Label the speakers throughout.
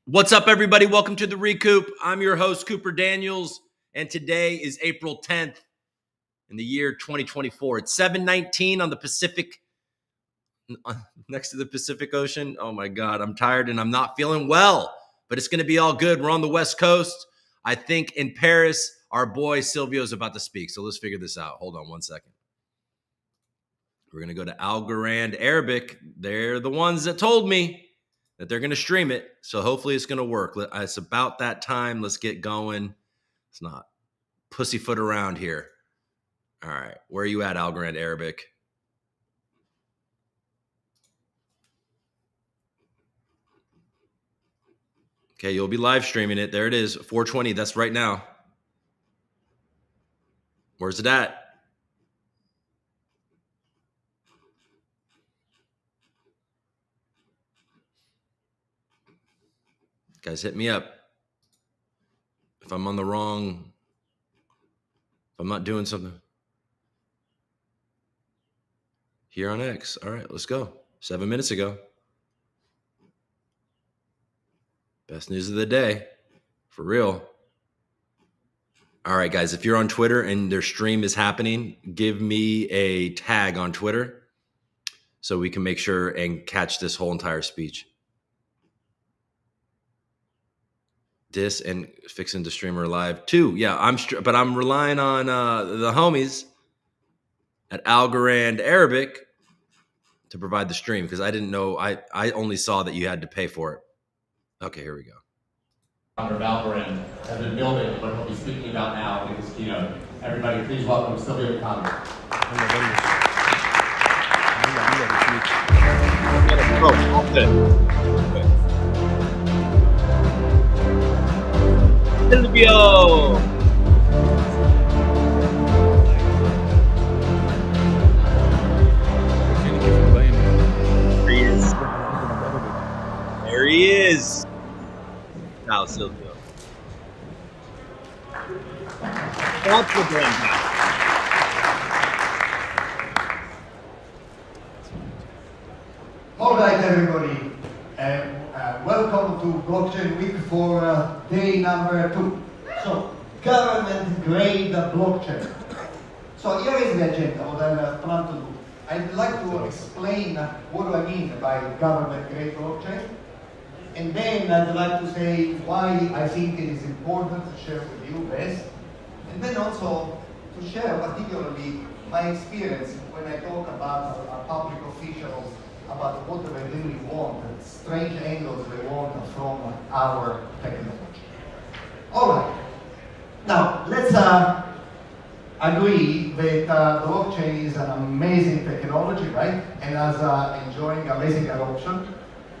Speaker 1: What's up, everybody? Welcome to the ReCoop. I'm your host, Cooper Daniels, and today is April 10th in the year 2024. It's 7:19 on the Pacific, next to the Pacific Ocean. Oh my God, I'm tired and I'm not feeling well, but it's going to be all good. We're on the West Coast. I think in Paris, our boy Silvio is about to speak, so let's figure this out. Hold on one second. We're going to go to Algorand Arabic. They're the ones that told me that they're going to stream it. So hopefully it's going to work. It's about that time. Let's get going. It's not pussyfoot around here. All right. Where are you at, Algorand Arabic? Okay, you'll be live streaming it. There it is, 4:20. That's right now. Where's it at? Guys, hit me up. If I'm on the wrong, if I'm not doing something. Here on X. All right, let's go. 7 minutes ago. Best news of the day. For real. All right, guys, if you're on Twitter and their stream is happening, give me a tag on Twitter so we can make sure and catch this whole entire speech. This and fixing the streamer live too. Yeah, but I'm relying on the homies at Algorand Arabic to provide the stream because I didn't know. I only saw that you had to pay for it. Okay, here we go.
Speaker 2: Founder of Algorand has been building what he'll be speaking about now in his keynote. Everybody, please welcome Silvio.
Speaker 1: Silvio! There he is. Now, Silvio. That's the brand.
Speaker 3: All right, everybody. Welcome to Blockchain Week for day number 2. So, government-grade blockchain. So here is the agenda, what I plan to do. I'd like to explain what do I mean by government-grade blockchain. And then I'd like to say why I think it is important to share with you this. And then also to share particularly my experience when I talk about public officials about what they really want, and strange angles they want from our technology. All right. Now, let's agree that blockchain is an amazing technology, right? And as enjoying amazing adoption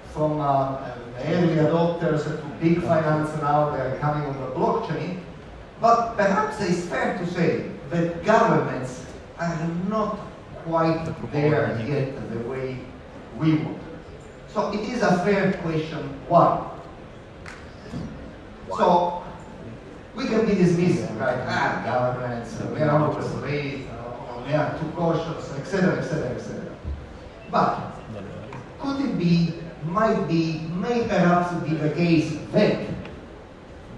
Speaker 3: from early adopters to big finance now, they're coming on the blockchain. But perhaps it's fair to say that governments are not quite there yet the way we would. So it is a fair question, why? So we can be dismissing, right? Governments, we are overweight, we are too cautious, etc., etc., etc. But could it be, may perhaps be the case that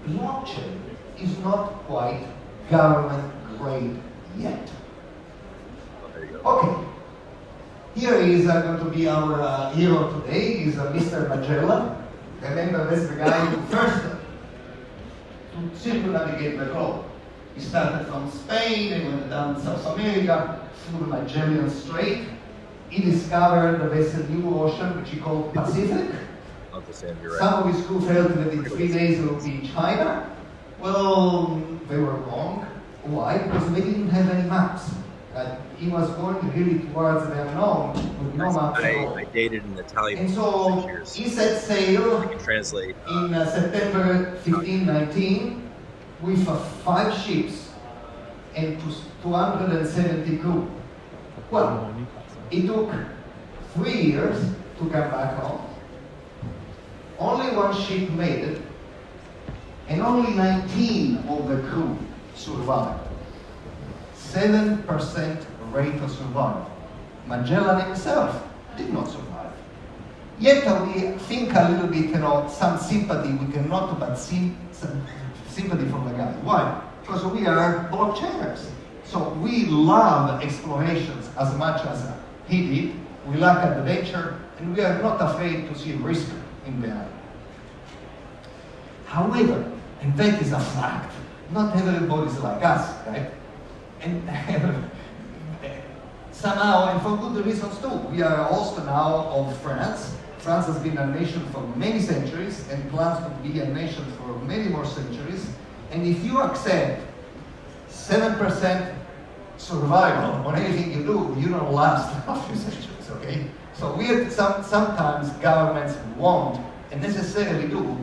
Speaker 3: blockchain is not quite government grade yet? Okay. Here is going to be our hero today, is Mr. Magellan. Remember, that's the guy who first to circumnavigate the globe. He started from Spain, he went down South America, through the Magellan Strait. He discovered this new ocean, which he called Pacific. Some of his crew felt that in 3 days it would be in China. Well, they were wrong. Why? Because they didn't have any maps. He was going really towards the unknown with no maps at all.
Speaker 1: I dated an Italian.
Speaker 3: And so he set sail
Speaker 1: I can translate.
Speaker 3: In September 1519 with 5 ships and 270 crew. Well, it took 3 years to come back home. Only 1 ship made it, and only 19 of the crew survived. 7% rate of survival. Magellan himself did not survive. Yet we think a little bit, some sympathy, we cannot but see some sympathy from the guy. Why? Because we are blockchainers. So we love explorations as much as he did. We like adventure, and we are not afraid to see risk in the eye. However, and that is a fact, not everybody is like us, right? And somehow, and for good reasons too, we are a host now of France. France has been a nation for many centuries and plans to be a nation for many more centuries. And if you accept 7% survival on anything you do, you don't last a few centuries, okay? So sometimes governments won't, and necessarily do,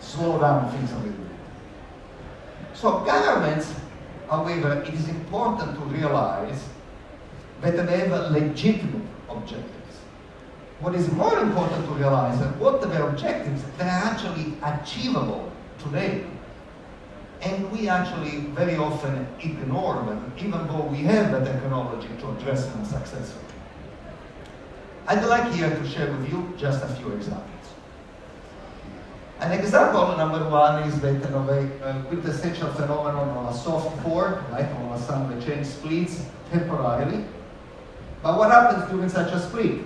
Speaker 3: slow down things a little bit. So governments, however, it is important to realize that they have legitimate objectives. What is more important to realize is that what their objectives, they're actually achievable today. And we actually very often ignore them, even though we have the technology to address them successfully. I'd like here to share with you just a few examples. An example number one is that of a quintessential phenomenon on a soft core, right, on a sun the chain splits temporarily. But what happens during such a split?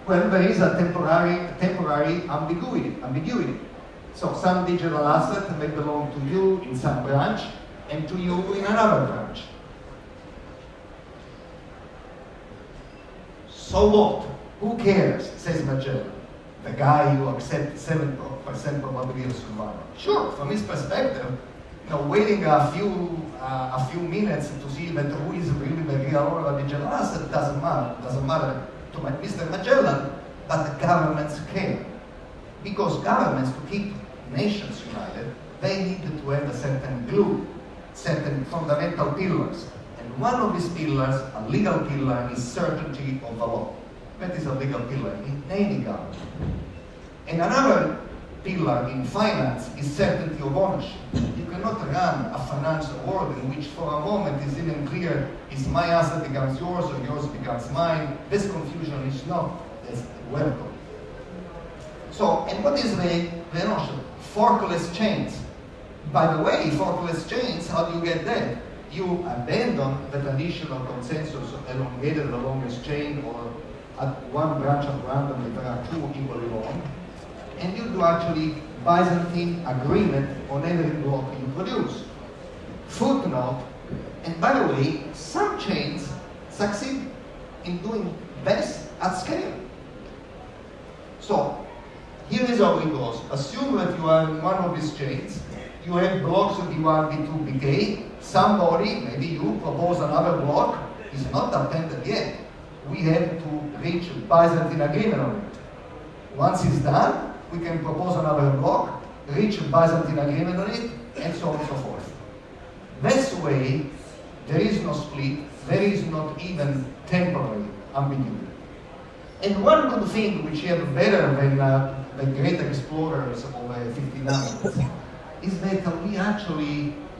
Speaker 3: Well, there is a temporary ambiguity. So some digital asset may belong to you in some branch and to you in another branch. So what? Who cares, says Magellan, the guy who accepts 7% probability of survival. Sure, from his perspective, waiting a few minutes to see that who is really the real owner of a digital asset doesn't matter to Mr. Magellan, but the governments care. Because governments, to keep nations united, they need to have a certain glue, certain fundamental pillars. And one of these pillars, a legal pillar, is certainty of the law. That is a legal pillar in any government. And another pillar in finance is certainty of ownership. You cannot run a financial world in which for a moment it's even clear is my asset becomes yours or yours becomes mine. This confusion is not as welcome. So, and what is the notion? Forkless chains. By the way, forkless chains, how do you get that? You abandon the traditional consensus elongated the longest chain, or at one branch at random if there are two equally long, and you do actually Byzantine agreement on every block you produce. Footnote, and by the way, some chains succeed in doing best at scale. So, here is how it goes. Assume that you are in one of these chains, you have blocks of B1, B2, Bk, somebody, maybe you, propose another block, is not attended yet. We have to reach a Byzantine agreement on it. Once it's done, we can propose another block, reach a Byzantine agreement on it, and so on and so forth. This way, there is no split, there is not even temporary ambiguity. And one good thing which we have better than the great explorers of 1500s is that we have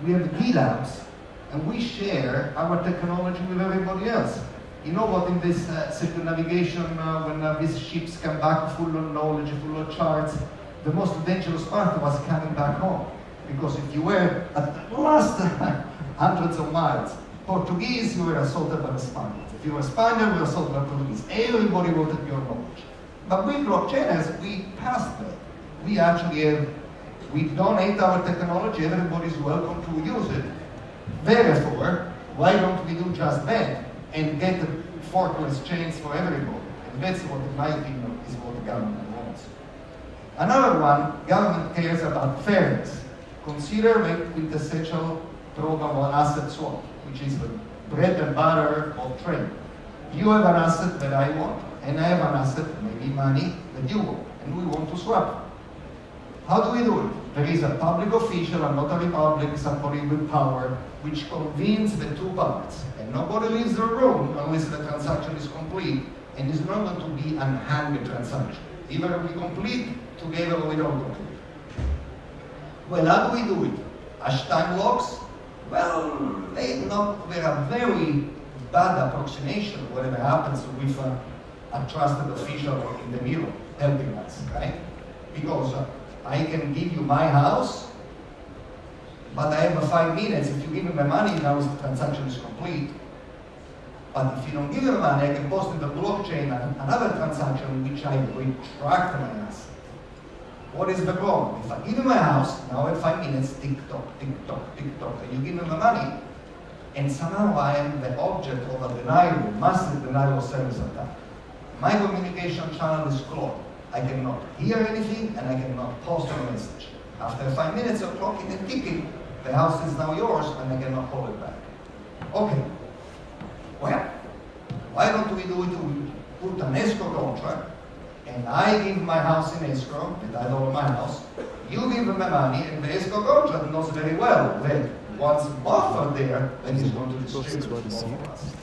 Speaker 3: GitHubs and we share our technology with everybody else. You know what, in this circumnavigation, when these ships come back full of knowledge, full of charts, the most dangerous part was coming back home. Because if you were at the last hundreds of miles, Portuguese, you were assaulted by the Spaniards. If you were Spaniard, you were assaulted by Portuguese. Everybody wanted your knowledge. But with blockchainers, we passed that. We donate our technology, everybody's welcome to use it. Therefore, why don't we do just that and get the forkless chains for everybody? And that's what, in my opinion, is what the government wants. Another one, government cares about fairness. Consider the quintessential program on asset swap, which is the bread and butter of trade. You have an asset that I want, and I have an asset, maybe money, that you want, and we want to swap. How do we do it? There is a public official, a notary public, somebody with power, which convenes the two parts. And nobody leaves the room unless the transaction is complete, and it's not going to be an unhanged transaction. Either we complete together or we don't complete. Well, how do we do it? Hash time locks? Well, they're a very bad approximation, whatever happens with a trusted official in the middle helping us, right? Because I can give you my house, but I have 5 minutes. If you give me my money, now the transaction is complete. But if you don't give me money, I can post in the blockchain another transaction in which I retract my asset. What is the problem? If I give you my house, now at 5 minutes, tick-tock, tick-tock, tick-tock, and you give me my money, and somehow I am the object of a denial, massive denial of service attack. My communication channel is clogged. I cannot hear anything, and I cannot post a message. After 5 minutes of clocking and ticking, the house is now yours, and I cannot hold it back. Okay. Well, why don't we do it? We put an escrow contract, and I give my house in escrow, and I own my house. You give me my money, and the escrow contract knows very well that once both are there, then he's going to distribute both of us.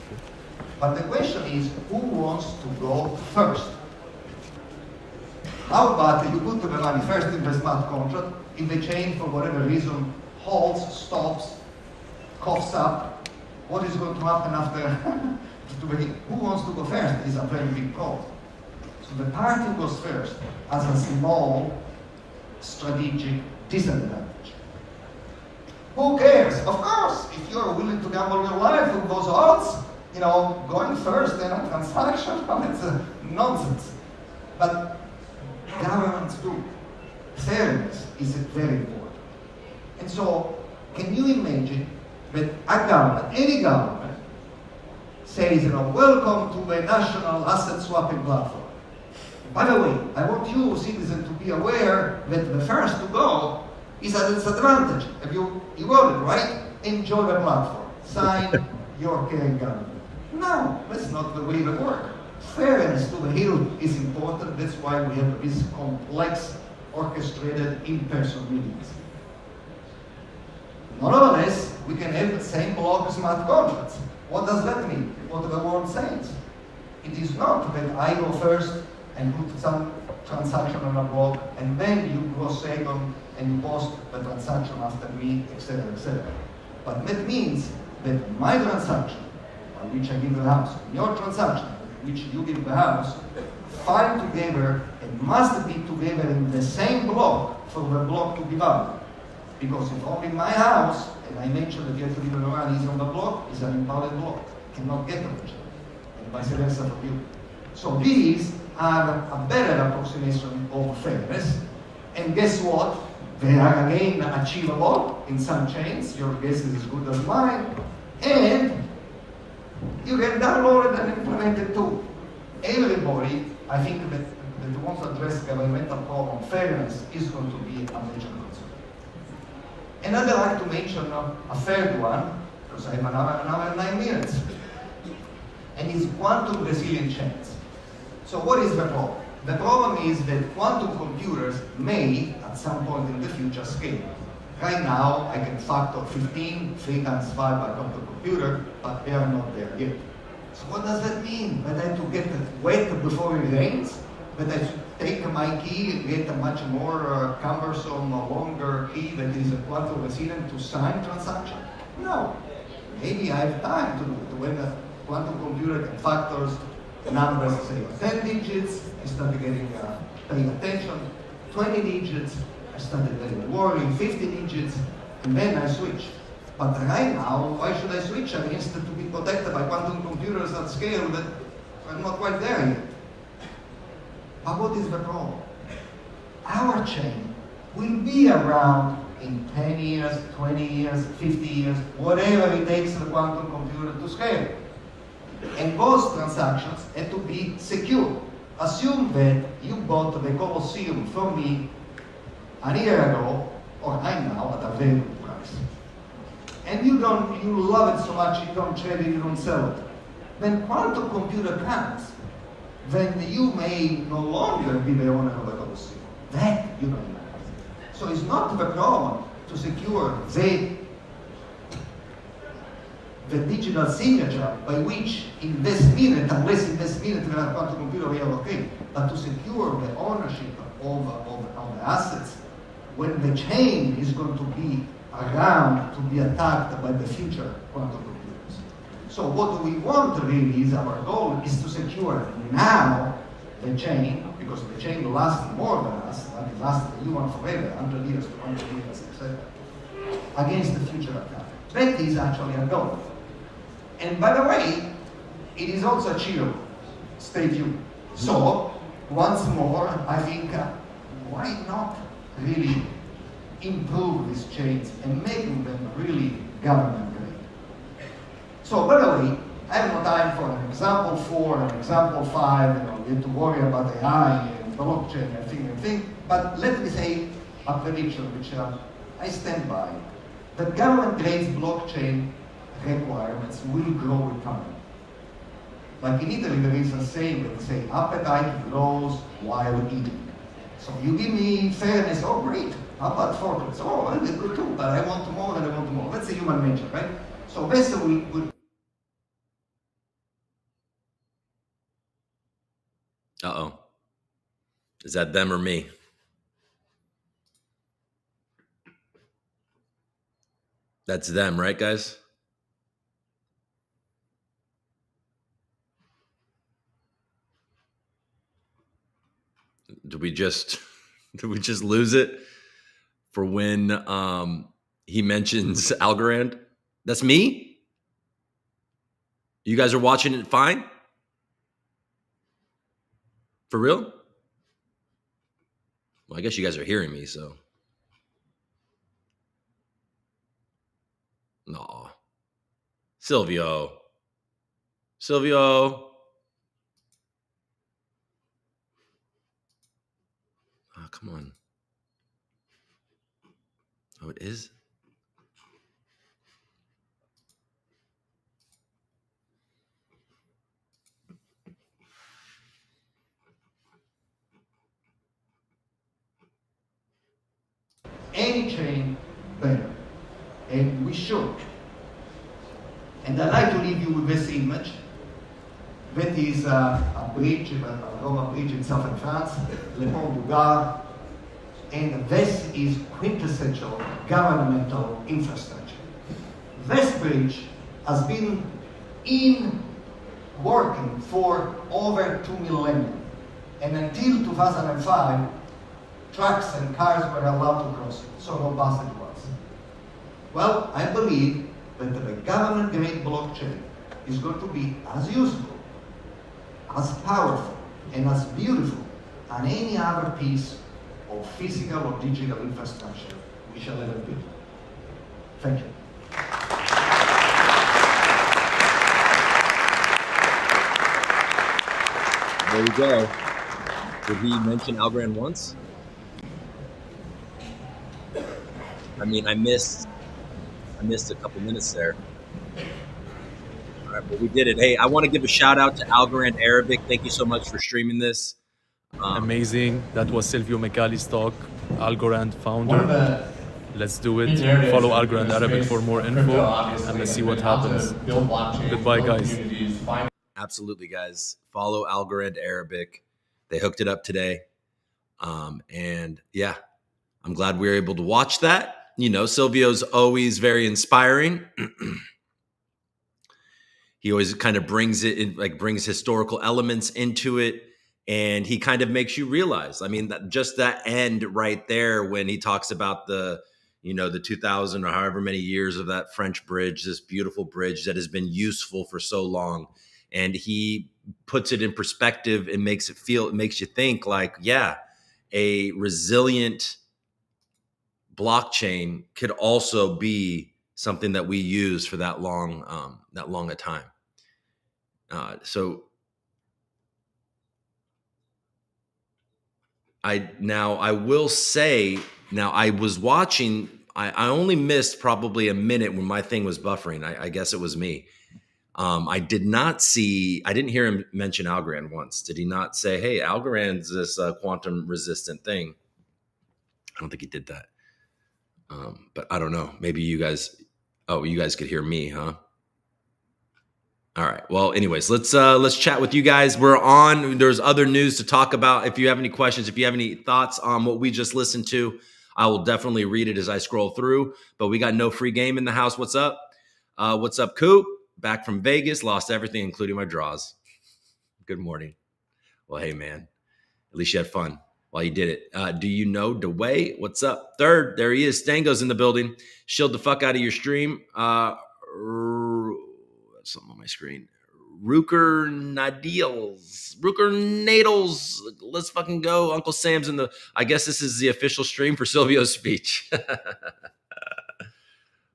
Speaker 3: But the question is, who wants to go first? How about you put the money first in the smart contract, if the chain for whatever reason halts, stops, coughs up, what is going to happen after? Who wants to go first is a very big problem. So the party who goes first has a small strategic disadvantage. Who cares? Of course, if you're willing to gamble your life with those odds, going first in a transaction, it's nonsense. But governments do. Fairness is very important. And so, can you imagine that a government, any government, says, welcome to the national asset swapping platform. By the way, I want you, citizens, to be aware that the first to go is a disadvantage. You got it, right? Enjoy the platform. Sign your caring government. No, that's not the way it works. Fairness to the hill is important. That's why we have these complex, orchestrated, in-person meetings. Nonetheless, we can have the same block smart contracts. What does that mean? What the word says? It is not that I go first and put some transaction on a block, and then you go second and you post the transaction after me, etc., etc. But that means that my transaction, on which I give the house, your transaction, which you give the house, find together and must be together in the same block for the block to be valid. Because if only my house, and I mentioned that you have to give the money is on the block, is an invalid block, cannot get on each other, and vice versa for you. So these are a better approximation of fairness, and guess what? They are again achievable in some chains. Your guess is as good as mine, and you can download it and implement it too. Everybody, I think that wants to address governmental problem, fairness is going to be a major concern. And I'd like to mention a third one, because I have another 9 minutes, and it's quantum resilient chains. So what is the problem? The problem is that quantum computers may, at some point in the future, scale. Right now, I can factor 15, 3 times 5 by quantum computer, but they are not there yet. So what does that mean? That I have to get it wet before it rains? That I should take my key and get a much more cumbersome, longer key that is quantum resilient to sign transaction? No. Maybe I have time to do it. When a quantum computer can factor numbers, say 10 digits, I started paying attention. 20 digits, I started getting worried. 50 digits, and then I switched. But right now, why should I switch against to be protected by quantum computers at scale that are not quite there yet? But what is the problem? Our chain will be around in 10 years, 20 years, 50 years, whatever it takes the quantum computer to scale. And those transactions have to be secure. Assume that you bought the Colosseum from me a year ago, or right now, at a very good price. And you love it so much, you don't trade it, you don't sell it. When quantum computer comes, then you may no longer be the owner of the Colosseum. That you don't know. So it's not the problem to secure the digital signature by which in this minute, unless in this minute we have a quantum computer, we are okay, but to secure the ownership of the assets when the chain is going to be around to be attacked by the future quantum computers. So what we want really is, our goal is to secure now the chain, because the chain lasts more than us, like it lasts the human forever, 100 years, 200 years, etc., against the future attack. That is actually a goal. And by the way, it is also achievable. Stay tuned. So, once more, I think, why not really improve these chains and making them really government grade? So, by the way, I have no time for an example 4 and example 5, you have to worry about AI and blockchain and thing, but let me say a prediction which I stand by. The government grade blockchain requirements will grow with time. Like in Italy, there is a saying that say, appetite grows while eating. So you give me fairness, oh great, how about forklifts? Oh, that's good too, but I want more and I want more. That's a human nature, right? So this will
Speaker 1: Uh-oh. Is that them or me? That's them, right, guys? Did we just lose it for when he mentions Algorand? That's me? You guys are watching it fine? For real? Well, I guess you guys are hearing me, so. No. Silvio. Oh, come on. Oh, it is?
Speaker 3: any chain better. And we should. And I'd like to leave you with this image. That is a bridge, a Roma bridge in southern France, Le Pont du Gard. And this is quintessential governmental infrastructure. This bridge has been working for over 2 millennia. And until 2005, trucks and cars were allowed to cross it, so robust it was. Well, I believe that the government-grade blockchain is going to be as useful, as powerful, and as beautiful as any other piece of physical or digital infrastructure we shall ever build. Thank you.
Speaker 1: There you go. Did he mention Algorand once? I mean, I missed a couple minutes there. All right, but we did it. Hey, I want to give a shout out to Algorand Arabic. Thank you so much for streaming this.
Speaker 4: Amazing. That was Silvio Mecali's talk, Algorand founder. Let's do it. Follow Algorand Arabic for more info, and let's see what happens. Goodbye, guys.
Speaker 1: Absolutely, guys. Follow Algorand Arabic. They hooked it up today. And yeah, I'm glad we were able to watch that. You know, Silvio's always very inspiring. He always kind of brings it in, like brings historical elements into it. And he kind of makes you realize, I mean, that just that end right there when he talks about the 2000 or however many years of that French bridge, this beautiful bridge that has been useful for so long. And he puts it in perspective and makes you think like, yeah, a resilient blockchain could also be something that we use for that long a time. So I will say, I was watching, I only missed probably a minute when my thing was buffering. I guess it was me. I didn't hear him mention Algorand once. Did he not say, hey, Algorand's this quantum resistant thing? I don't think he did that. But I don't know. Maybe you guys could hear me, huh? All right. Well, anyways, let's chat with you guys. We're on. There's other news to talk about. If you have any questions, if you have any thoughts on what we just listened to, I will definitely read it as I scroll through, but we got no free game in the house. What's up? What's up, Coop? Back from Vegas, lost everything, including my draws. Good morning. Well, hey, man, at least you had fun while you did it. Do you know DeWay? What's up? Third, there he is. Stango's in the building. Shield the fuck out of your stream. Something on my screen. Rooker Nadals. Let's fucking go. Uncle Sam's in the. I guess this is the official stream for Silvio's speech.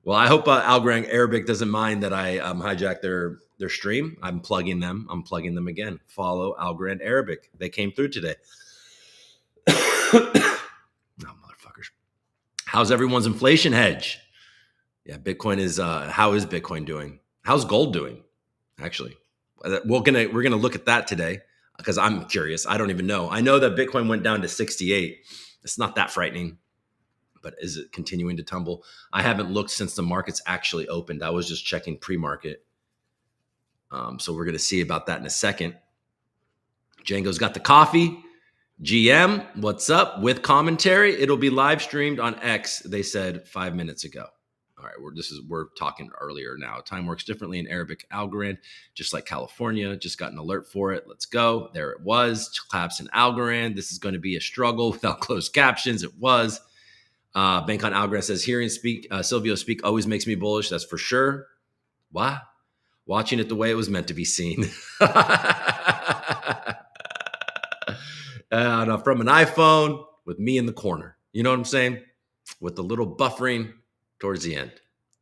Speaker 1: Well, I hope Algorand Arabic doesn't mind that I hijacked their stream. I'm plugging them. I'm plugging them again. Follow Algorand Arabic. They came through today. Oh, motherfuckers. How's everyone's inflation hedge? Yeah, Bitcoin is, how is Bitcoin doing? How's gold doing? Actually, we're gonna look at that today because I'm curious. I don't even know. I know that Bitcoin went down to 68. It's not that frightening, but is it continuing to tumble? I haven't looked since the markets actually opened. I was just checking pre-market. So we're gonna see about that in a second. Django's got the coffee. GM, what's up? With commentary, it'll be live streamed on X. They said 5 minutes ago. All right, we're talking earlier now. Time works differently in Arabic Algorand, just like California. Just got an alert for it. Let's go. There it was. Claps in Algorand. This is going to be a struggle without closed captions. It was. Bank on Algorand says, hearing Silvio speak always makes me bullish. That's for sure. Why? Watching it the way it was meant to be seen. From an iPhone with me in the corner. You know what I'm saying? With the little buffering towards the end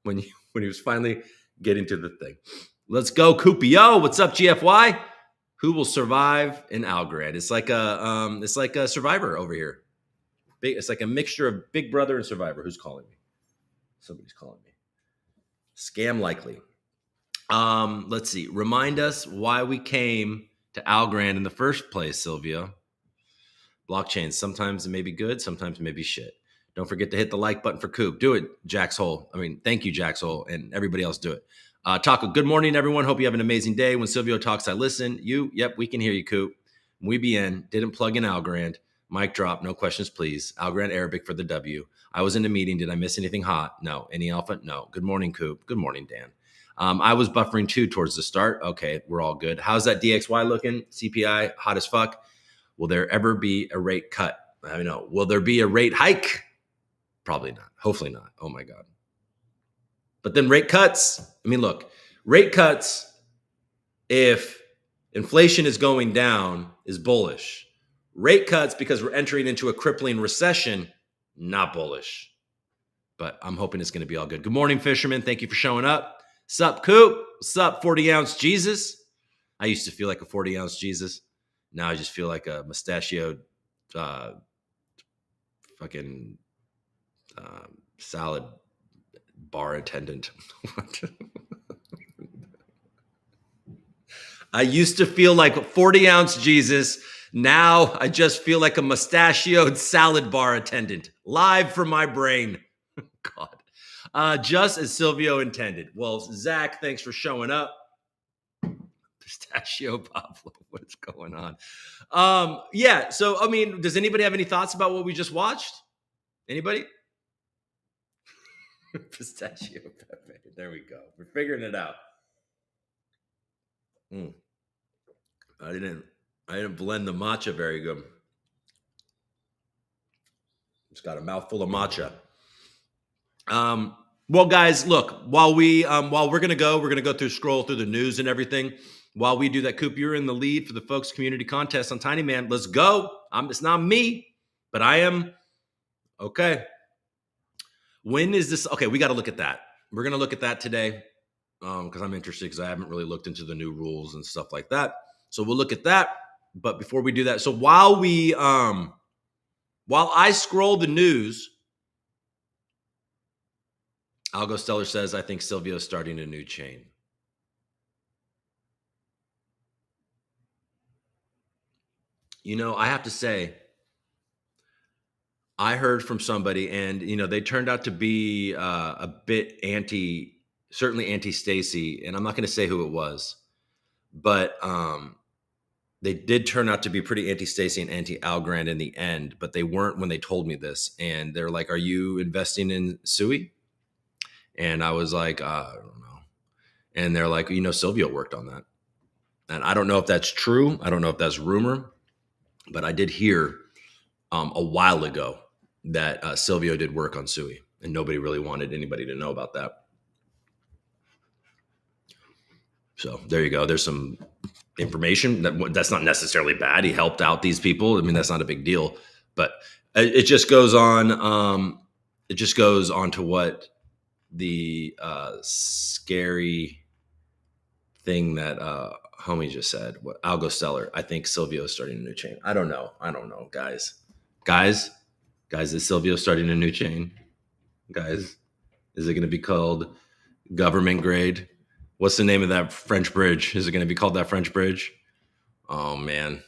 Speaker 1: when he was finally getting to the thing. Let's go, Coopio. What's up, GFY? Who will survive in Algorand? It's like a Survivor over here. It's like a mixture of Big Brother and Survivor. Who's calling me? Somebody's calling me. Scam likely. Let's see. Remind us why we came to Algorand in the first place, Silvio. Blockchains. Sometimes it may be good. Sometimes it may be shit. Don't forget to hit the like button for Coop. Do it, Jax Hole. Thank you, Jax Hole, and everybody else do it. Taco, good morning, everyone. Hope you have an amazing day. When Silvio talks, I listen. Yep, we can hear you, Coop. Muy bien. Didn't plug in Algorand. Mic drop, no questions, please. Algorand Arabic for the W. I was in a meeting. Did I miss anything hot? No. Any alpha? No. Good morning, Coop. Good morning, Dan. I was buffering too towards the start. Okay, we're all good. How's that DXY looking? CPI, hot as fuck. Will there ever be a rate cut? I don't know. Will there be a rate hike? Probably not. Hopefully not. Oh my God. But then rate cuts. Look, rate cuts, if inflation is going down, is bullish. Rate cuts, because we're entering into a crippling recession, not bullish. But I'm hoping it's going to be all good. Good morning, fisherman. Thank you for showing up. Sup, Coop? Sup, 40-ounce Jesus? I used to feel like a 40-ounce Jesus. Now I just feel like a mustachioed fucking salad bar attendant. I used to feel like a 40-ounce Jesus. Now I just feel like a mustachioed salad bar attendant. Live from my brain. God. Just as Silvio intended. Well, Zach, thanks for showing up. Pistachio Pablo, what's going on? Yeah, so, does anybody have any thoughts about what we just watched? Anybody? Pistachio Pepe. There we go. We're figuring it out. I didn't blend the matcha very good. It's got a mouthful of matcha. Well, guys, look, while we're gonna go scroll through the news and everything. While we do that, Coop, you're in the lead for the folks community contest on Tiny Man. Let's go. It's not me, but I am. Okay. When is this? Okay, we got to look at that. We're going to look at that today because I'm interested because I haven't really looked into the new rules and stuff like that. So we'll look at that. But before we do that, so while I scroll the news, Algo Stellar says, I think Silvio's starting a new chain. I have to say, I heard from somebody and, they turned out to be a bit certainly anti-Stacy, and I'm not going to say who it was, but they did turn out to be pretty anti-Stacy and anti-Algorand in the end, but they weren't when they told me this. And they're like, "Are you investing in SUI?" And I was like, "I don't know." And they're like, Silvio worked on that. And I don't know if that's true. I don't know if that's rumor, but I did hear a while ago that Silvio did work on SUI, and nobody really wanted anybody to know about that. So there you go. There's some information that's not necessarily bad. He helped out these people. I mean, that's not a big deal, but it just goes on. It just goes on to what the scary thing that homie just said. What Algo Stellar? I think Silvio is starting a new chain. I don't know, guys. Is Silvio starting a new chain? Guys, is it going to be called government grade? What's the name of that French bridge? Is it going to be called that French bridge? Oh man,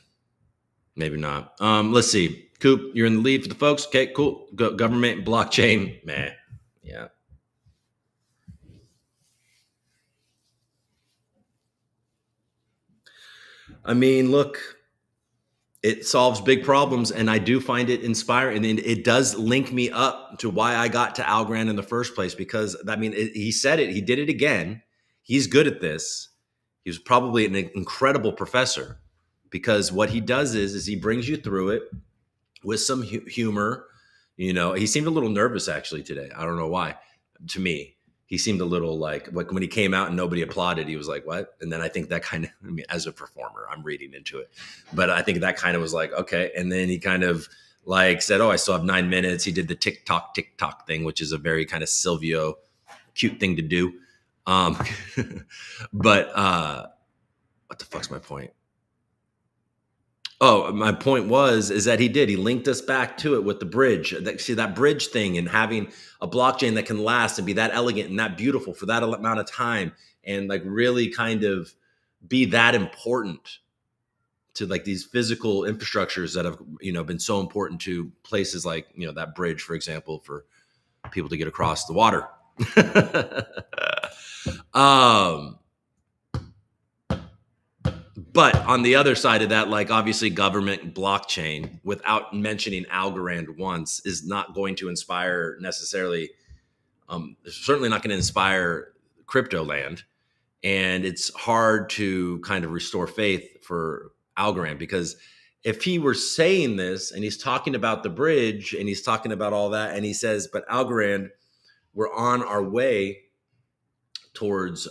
Speaker 1: maybe not. Let's see. Coop, you're in the lead for the folks. Okay, cool. Government blockchain, man. Yeah. I mean, look, it solves big problems, and I do find it inspiring, and it does link me up to why I got to Algorand in the first place. Because I mean, he said it. He did it again. He's good at this. He was probably an incredible professor, because what he does is he brings you through it with some humor. He seemed a little nervous actually today. I don't know why. To me, he seemed a little like when he came out and nobody applauded, he was like, "What?" And then I think that kind of, I mean, as a performer, I'm reading into it, but I think that kind of was like, okay. And then he kind of like said, "Oh, I still have 9 minutes." He did the TikTok thing, which is a very kind of Silvio cute thing to do. But what the fuck's my point? Oh, my point is that he linked us back to it with the bridge. See that bridge thing, and having a blockchain that can last and be that elegant and that beautiful for that amount of time, and like really kind of be that important to like these physical infrastructures that have, been so important to places like, that bridge, for example, for people to get across the water. But on the other side of that, like obviously government blockchain, without mentioning Algorand once, is not going to inspire necessarily, certainly not going to inspire crypto land. And it's hard to kind of restore faith for Algorand, because if he were saying this and he's talking about the bridge and he's talking about all that, and he says, but Algorand, we're on our way towards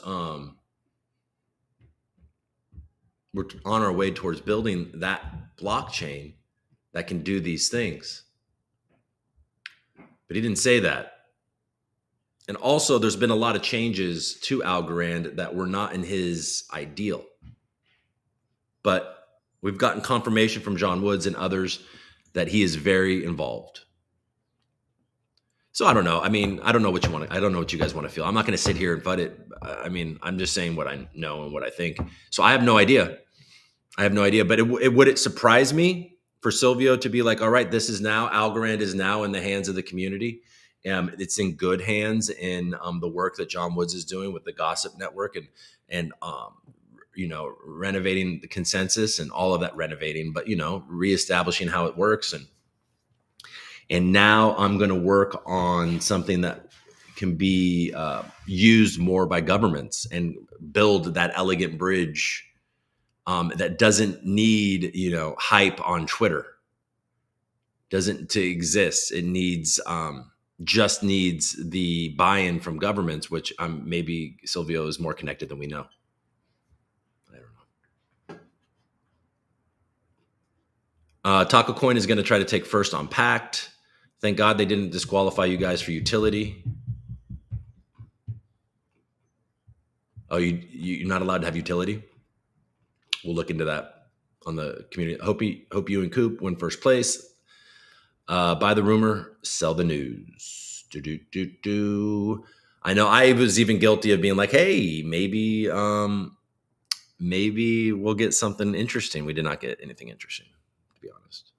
Speaker 1: building that blockchain that can do these things. But he didn't say that. And also there's been a lot of changes to Algorand that were not in his ideal. But we've gotten confirmation from John Woods and others that he is very involved. So I don't know. I mean, I don't know what you guys want to feel. I'm not going to sit here and fight it. I mean, I'm just saying what I know and what I think. So I have no idea. But would it surprise me for Silvio to be like, all right, Algorand is now in the hands of the community. It's in good hands in the work that John Woods is doing with the Gossip Network and renovating the consensus and all of that renovating, but, reestablishing how it works. And now I'm going to work on something that can be used more by governments and build that elegant bridge that doesn't need, hype on Twitter. To exist. It needs, just needs the buy-in from governments, which maybe Silvio is more connected than we know. I don't know. Taco Coin is going to try to take first on Pact. Thank God they didn't disqualify you guys for utility. Oh, you're not allowed to have utility? We'll look into that on the community. Hope you and Coop win first place. Buy the rumor, sell the news. I know I was even guilty of being like, hey, maybe we'll get something interesting. We did not get anything interesting, to be honest.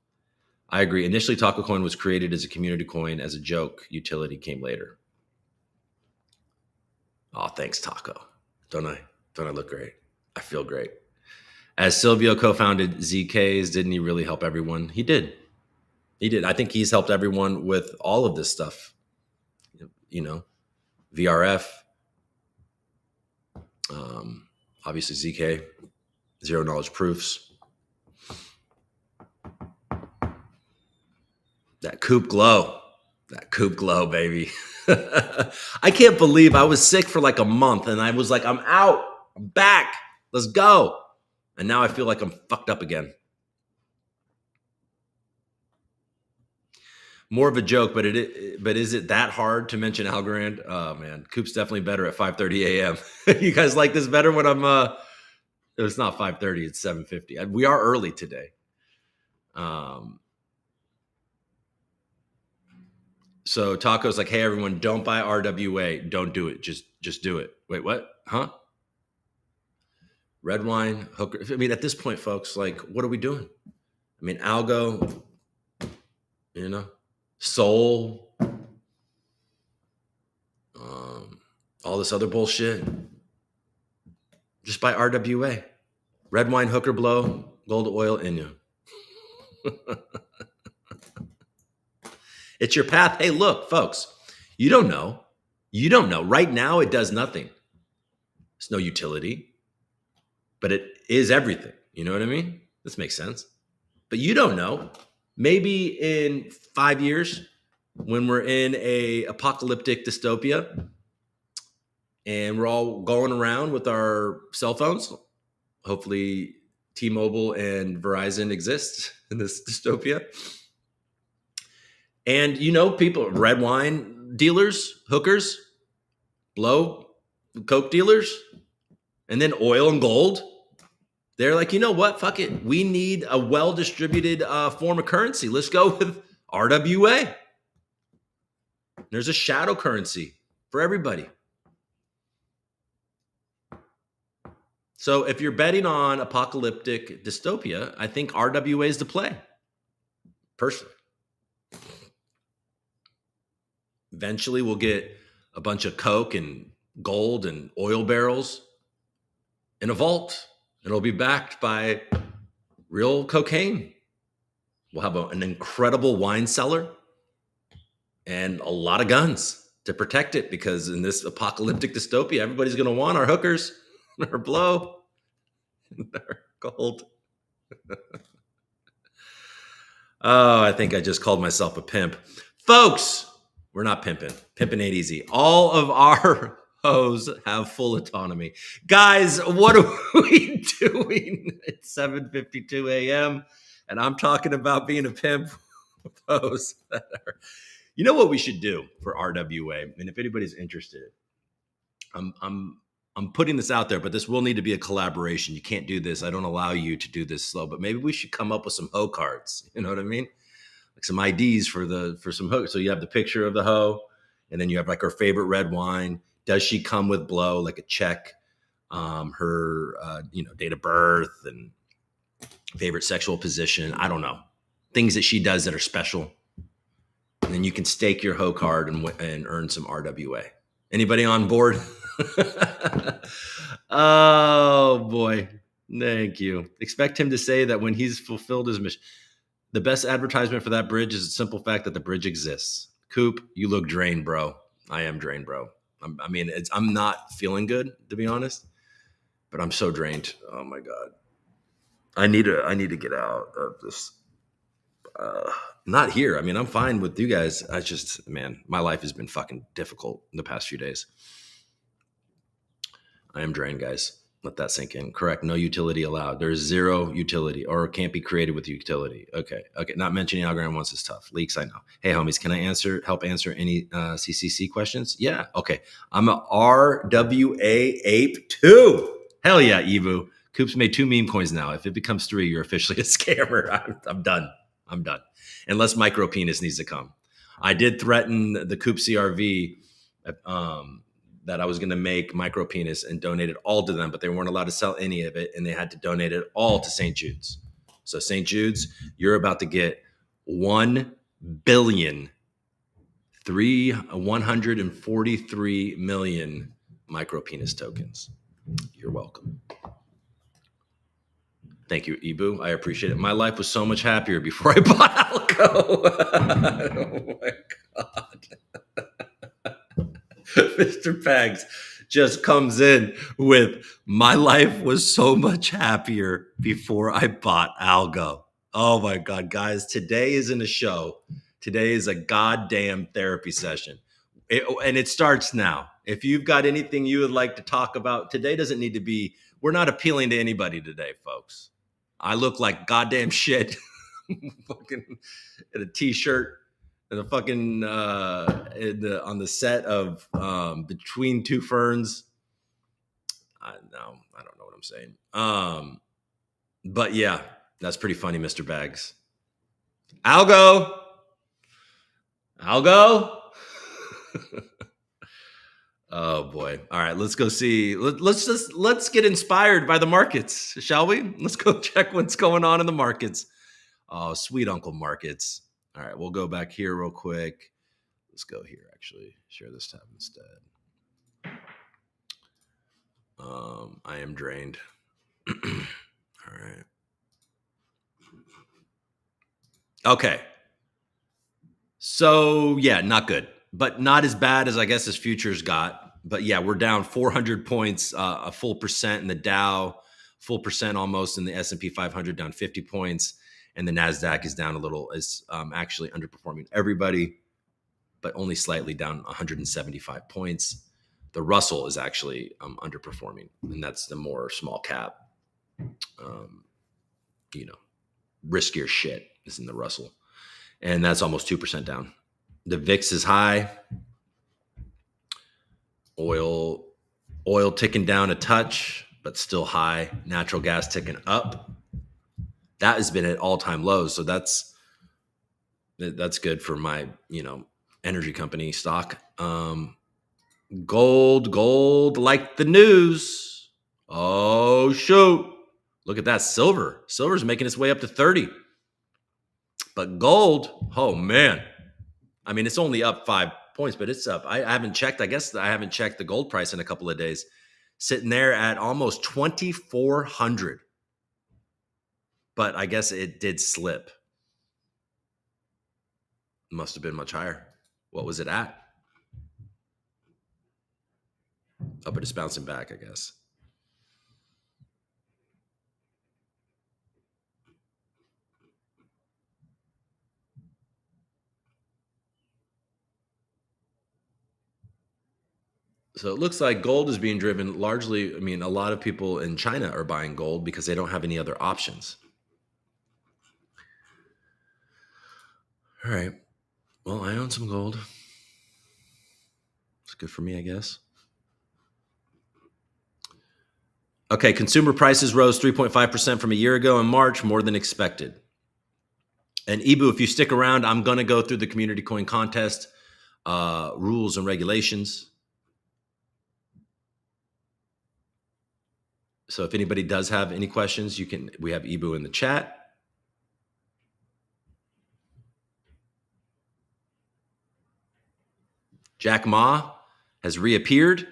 Speaker 1: I agree. Initially, Taco Coin was created as a community coin. As a joke, utility came later. Oh, thanks, Taco. Don't I look great? I feel great. As Silvio co-founded ZKs, didn't he really help everyone? He did. He did. I think he's helped everyone with all of this stuff. You know, VRF, obviously ZK, zero knowledge proofs. That Coop glow, baby. I can't believe I was sick for like a month and I was like, I'm out, I'm back, let's go. And now I feel like I'm fucked up again. More of a joke, but is it that hard to mention Algorand? Oh man, Coop's definitely better at 5:30 a.m. You guys like this better when I'm it's not 5:30, it's 7:50. We are early today. So Taco's like, hey everyone, don't buy RWA. Don't do it. Just do it. Wait, what? Huh? Red wine, hooker. I mean, at this point, folks, like, what are we doing? I mean, Algo, you know, Soul, all this other bullshit. Just buy RWA. Red wine, hooker blow, gold oil, Inyo. It's your path. Hey, look, folks, you don't know. You don't know. Right now, it does nothing. It's no utility, but it is everything. You know what I mean? This makes sense. But you don't know. Maybe in 5 years, when we're in a apocalyptic dystopia and we're all going around with our cell phones, hopefully T-Mobile and Verizon exist in this dystopia. And, you know, people, red wine dealers, hookers, blow, coke dealers, and then oil and gold. They're like, you know what? Fuck it. We need a well-distributed form of currency. Let's go with RWA. There's a shadow currency for everybody. So if you're betting on apocalyptic dystopia, I think RWA is the play, personally. Eventually, we'll get a bunch of coke and gold and oil barrels in a vault. It'll be backed by real cocaine. We'll have an incredible wine cellar and a lot of guns to protect it, because in this apocalyptic dystopia, everybody's going to want our hookers, our blow, our gold. Oh, I think I just called myself a pimp. Folks, we're not pimping. Pimping ain't easy. All of our hoes have full autonomy. Guys, what are we doing at 7:52 a.m.? And I'm talking about being a pimp with hoes that are... You know what we should do for RWA? And if anybody's interested, I'm putting this out there, but this will need to be a collaboration. You can't do this. I don't allow you to do this slow, but maybe we should come up with some hoe cards. You know what I mean? Like some IDs for some hoe. So you have the picture of the hoe, and then you have like her favorite red wine. Does she come with blow, like a check, her date of birth and favorite sexual position? I don't know. Things that she does that are special. And then you can stake your hoe card and earn some RWA. Anybody on board? Oh boy. Thank you. Expect him to say that when he's fulfilled his mission. The best advertisement for that bridge is the simple fact that the bridge exists. Coop, you look drained, bro. I am drained, bro. I'm not feeling good, to be honest, but I'm so drained. Oh my God. I need to get out of this. Not here. I mean, I'm fine with you guys. I just, man, my life has been fucking difficult in the past few days. I am drained, guys. Let that sink in. Correct. No utility allowed. There's zero utility, or can't be created with utility. Okay. Not mentioning Algorand once is tough. Leaks, I know. Hey, homies, can I help answer any CCC questions? Yeah. Okay. I'm a RWA ape too. Hell yeah, Evu. Coop's made 2 meme coins now. If it becomes 3, you're officially a scammer. I'm done. Unless micro penis needs to come. I did threaten the Coop CRV that I was going to make micro penis and donate it all to them, but they weren't allowed to sell any of it, and they had to donate it all to St. Jude's. So St. Jude's, you're about to get 143 million micro penis tokens. You're welcome. Thank you, Ibu. I appreciate it. My life was so much happier before I bought Algo. Oh my God. Mr. Pags just comes in with, my life was so much happier before I bought Algo. Oh my God, guys, today isn't a show. Today is a goddamn therapy session. And it starts now. If you've got anything you would like to talk about, today doesn't need to be, we're not appealing to anybody today, folks. I look like goddamn shit fucking in a t-shirt and a fucking on the set of Between Two Ferns. I don't know what I'm saying. But yeah, that's pretty funny, Mr. Bags. Algo. Oh boy. All right, let's go see. Let's get inspired by the markets, shall we? Let's go check what's going on in the markets. Oh, sweet Uncle Markets. All right, we'll go back here real quick. Let's go here, actually. Share this tab instead. I am drained. All right. Okay. So, yeah, not good, but not as bad as I guess as futures got. But yeah, we're down 400 points, a full percent in the Dow, full percent almost in the S&P 500, down 50 points. And the NASDAQ is down a little, is actually underperforming everybody, but only slightly down 175 points. The Russell is actually underperforming, and that's the more small cap, riskier shit is in the Russell. And that's almost 2% down. The VIX is high. Oil ticking down a touch, but still high. Natural gas ticking up. That has been at all-time lows. So that's good for my, energy company stock. Gold, like the news. Oh, shoot. Look at that. Silver's making its way up to 30. But gold, oh man. I mean, it's only up 5 points, but it's up. I haven't checked. I guess I haven't checked the gold price in a couple of days. Sitting there at almost 2,400. But I guess it did slip. Must have been much higher. What was it at? Oh, but it's bouncing back, I guess. So it looks like gold is being driven largely. I mean, a lot of people in China are buying gold because they don't have any other options. All right. Well, I own some gold. It's good for me, I guess. Okay, consumer prices rose 3.5% from a year ago in March, more than expected. And Ibu, if you stick around, I'm going to go through the community coin contest rules and regulations. So if anybody does have any questions, we have Ibu in the chat. Jack Ma has reappeared, and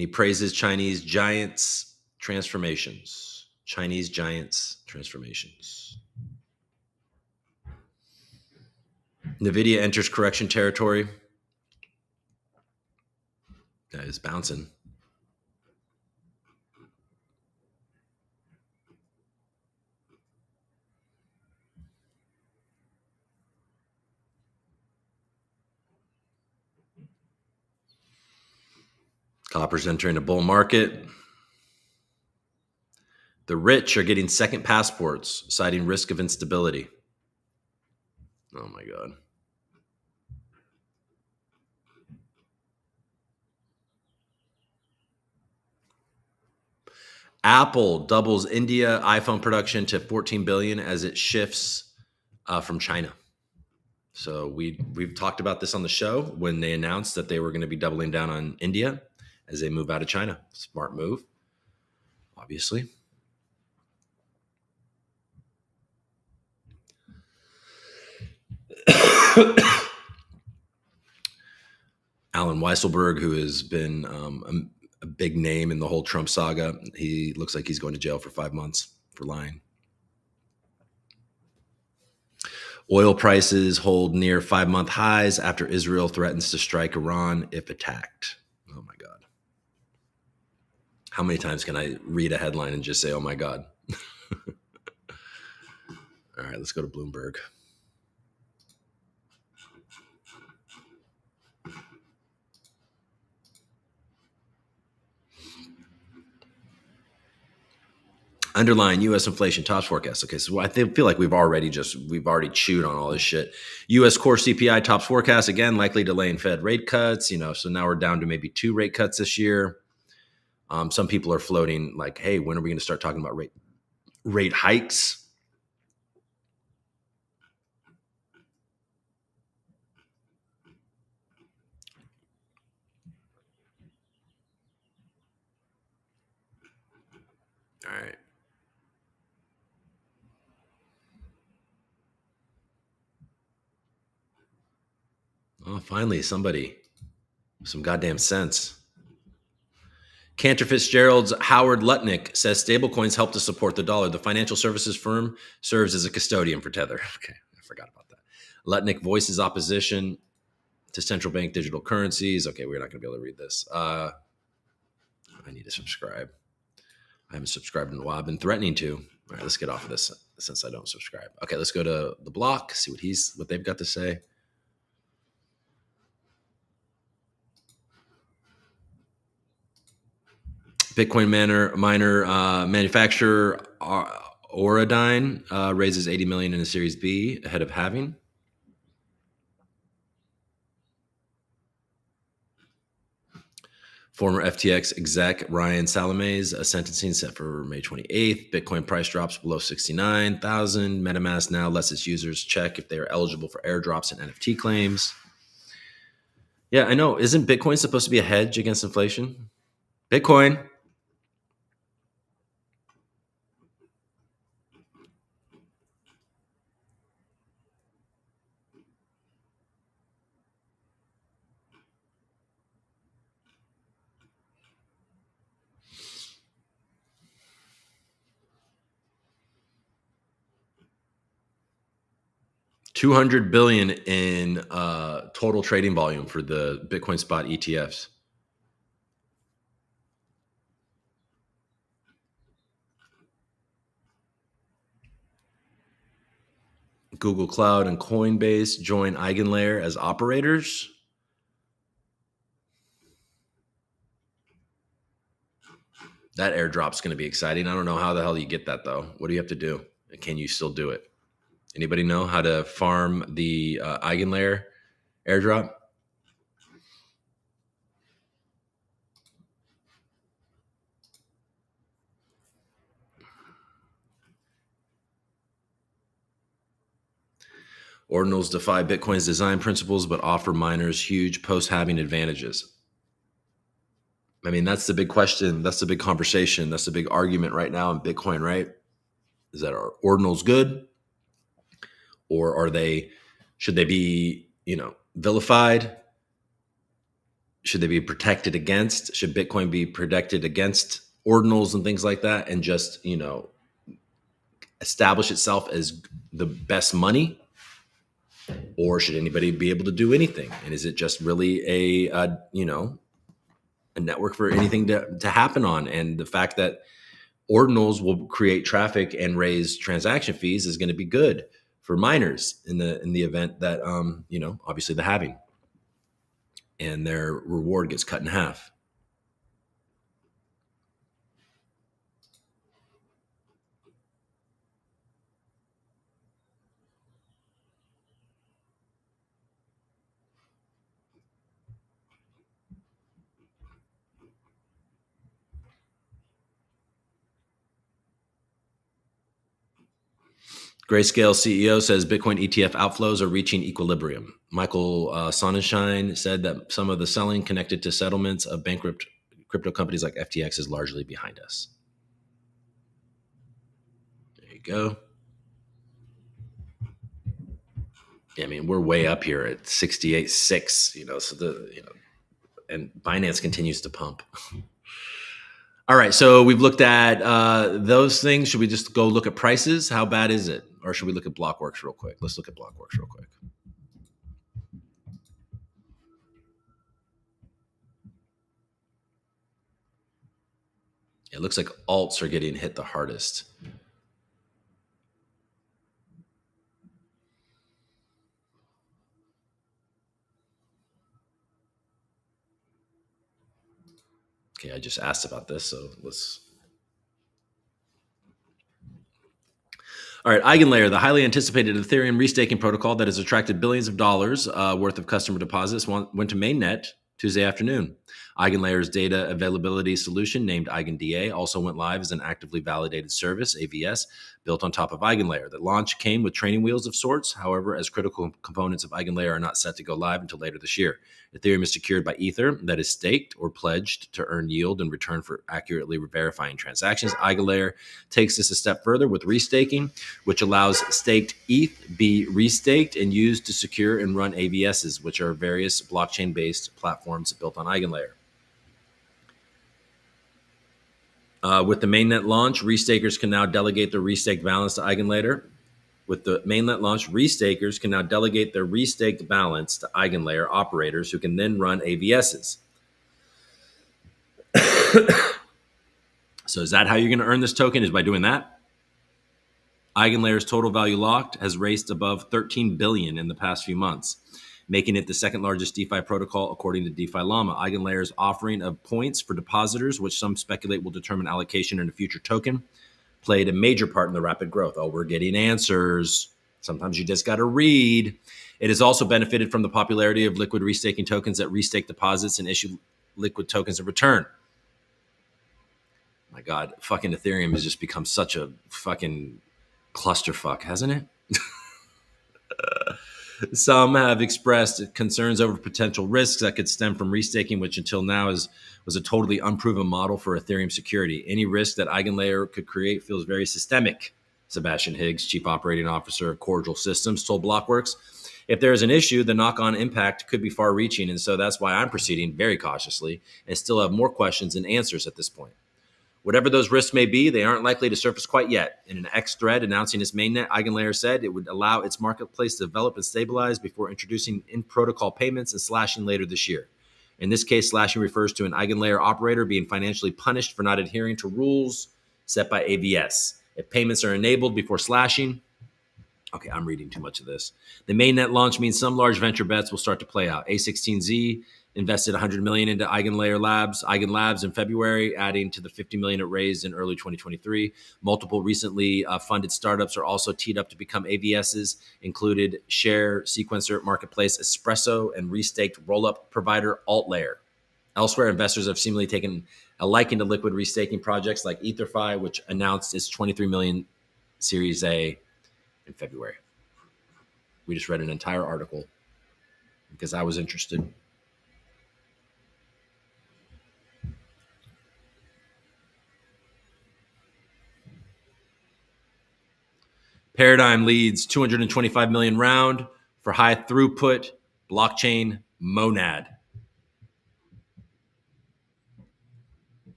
Speaker 1: he praises Chinese giants' transformations. NVIDIA enters correction territory. That is bouncing. Copper's entering a bull market. The rich are getting second passports, citing risk of instability. Oh my God. Apple doubles India iPhone production to 14 billion as it shifts from China. So we've talked about this on the show when they announced that they were going to be doubling down on India as they move out of China. Smart move, obviously. Alan Weisselberg, who has been a big name in the whole Trump saga. He looks like he's going to jail for 5 months for lying. Oil prices hold near 5-month highs after Israel threatens to strike Iran if attacked. Oh my God. How many times can I read a headline and just say, oh my God? All right, let's go to Bloomberg. Underlying U.S. inflation tops forecast. Okay, so I feel like we've already chewed on all this shit. U.S. core CPI tops forecast again, likely delaying Fed rate cuts. So now we're down to maybe 2 rate cuts this year. Some people are floating like, hey, when are we going to start talking about rate hikes? All right. Oh, finally, somebody, some goddamn sense. Cantor Fitzgerald's Howard Lutnick says stablecoins help to support the dollar. The financial services firm serves as a custodian for Tether. Okay, I forgot about that. Lutnick voices opposition to central bank digital currencies. Okay, we're not going to be able to read this. I need to subscribe. I haven't subscribed in a while. I've been threatening to. All right, let's get off of this since I don't subscribe. Okay, let's go to the block, see what they've got to say. Bitcoin miner manufacturer Auradine raises $80 million in a Series B ahead of halving. Former FTX exec Ryan Salame's sentencing set for May 28th. Bitcoin price drops below 69,000. MetaMask now lets its users check if they are eligible for airdrops and NFT claims. Yeah, I know. Isn't Bitcoin supposed to be a hedge against inflation? Bitcoin. $200 billion in total trading volume for the Bitcoin spot ETFs. Google Cloud and Coinbase join EigenLayer as operators. That airdrop's going to be exciting. I don't know how the hell you get that, though. What do you have to do? Can you still do it? Anybody know how to farm the EigenLayer airdrop? Ordinals defy Bitcoin's design principles, but offer miners huge post-halving advantages. I mean, that's the big question. That's the big conversation. That's the big argument right now in Bitcoin, right? Is that are ordinals good? Or should they be, vilified? Should they be protected against? Should Bitcoin be protected against ordinals and things like that and just, establish itself as the best money? Or should anybody be able to do anything? And is it just really a network for anything to happen on? And the fact that ordinals will create traffic and raise transaction fees is going to be good for miners in the event that, obviously the halving and their reward gets cut in half. Grayscale CEO says Bitcoin ETF outflows are reaching equilibrium. Michael Sonnenschein said that some of the selling connected to settlements of bankrupt crypto companies like FTX is largely behind us. There you go. Yeah, I mean, we're way up here at 68.6, and Binance continues to pump. All right, so we've looked at those things. Should we just go look at prices? How bad is it? Or should we look at Blockworks real quick? Let's look at Blockworks real quick. It looks like alts are getting hit the hardest. Okay, I just asked about this, so let's. All right, EigenLayer, the highly anticipated Ethereum restaking protocol that has attracted billions of dollars worth of customer deposits, went to mainnet Tuesday afternoon. EigenLayer's data availability solution, named EigenDA, also went live as an actively validated service, AVS, built on top of EigenLayer. The launch came with training wheels of sorts. However, as critical components of EigenLayer are not set to go live until later this year. Ethereum is secured by Ether that is staked or pledged to earn yield in return for accurately verifying transactions. EigenLayer takes this a step further with restaking, which allows staked ETH be restaked and used to secure and run AVSs, which are various blockchain-based platforms built on EigenLayer. With the mainnet launch, restakers can now delegate their restaked balance to EigenLayer. With the mainnet launch, restakers can now delegate their restaked balance to EigenLayer operators who can then run AVSs. So is that how you're going to earn this token, is by doing that? EigenLayer's total value locked has raced above 13 billion in the past few months, making it the second largest DeFi protocol according to DeFi Llama. EigenLayer's offering of points for depositors, which some speculate will determine allocation in a future token, played a major part in the rapid growth. Oh, we're getting answers. Sometimes you just got to read. It has also benefited from the popularity of liquid restaking tokens that restake deposits and issue liquid tokens in return. My God, fucking Ethereum has just become such a fucking clusterfuck, hasn't it? Some have expressed concerns over potential risks that could stem from restaking, which until now was a totally unproven model for Ethereum security. Any risk that EigenLayer could create feels very systemic, Sebastian Higgs, Chief Operating Officer of Cordial Systems, told Blockworks. If there is an issue, the knock-on impact could be far-reaching, and so that's why I'm proceeding very cautiously and still have more questions than answers at this point. Whatever those risks may be, they aren't likely to surface quite yet. In an X thread announcing its mainnet, EigenLayer said it would allow its marketplace to develop and stabilize before introducing in-protocol payments and slashing later this year. In this case, slashing refers to an EigenLayer operator being financially punished for not adhering to rules set by AVS. If payments are enabled before slashing, okay, I'm reading too much of this. The mainnet launch means some large venture bets will start to play out. A16Z invested $100 million into Eigen Labs in February, adding to the $50 million it raised in early 2023. Multiple recently funded startups are also teed up to become AVSs, included Share, Sequencer, Marketplace, Espresso, and restaked roll-up provider AltLayer. Elsewhere, investors have seemingly taken a liking to liquid restaking projects like EtherFi, which announced its $23 million Series A in February. We just read an entire article because I was interested. Paradigm leads 225 million round for high throughput blockchain monad.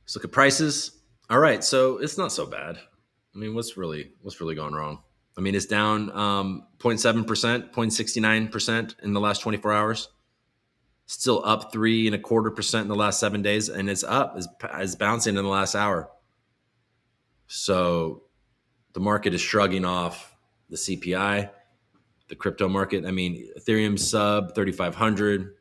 Speaker 1: Let's look at prices. All right, so it's not so bad. I mean, what's really gone wrong? I mean, it's down 0.7%, 0.69% in the last 24 hours. Still up 3.25% in the last 7 days, and it's up, is bouncing in the last hour. So the market is shrugging off the CPI, the crypto market. I mean, Ethereum sub 3,500.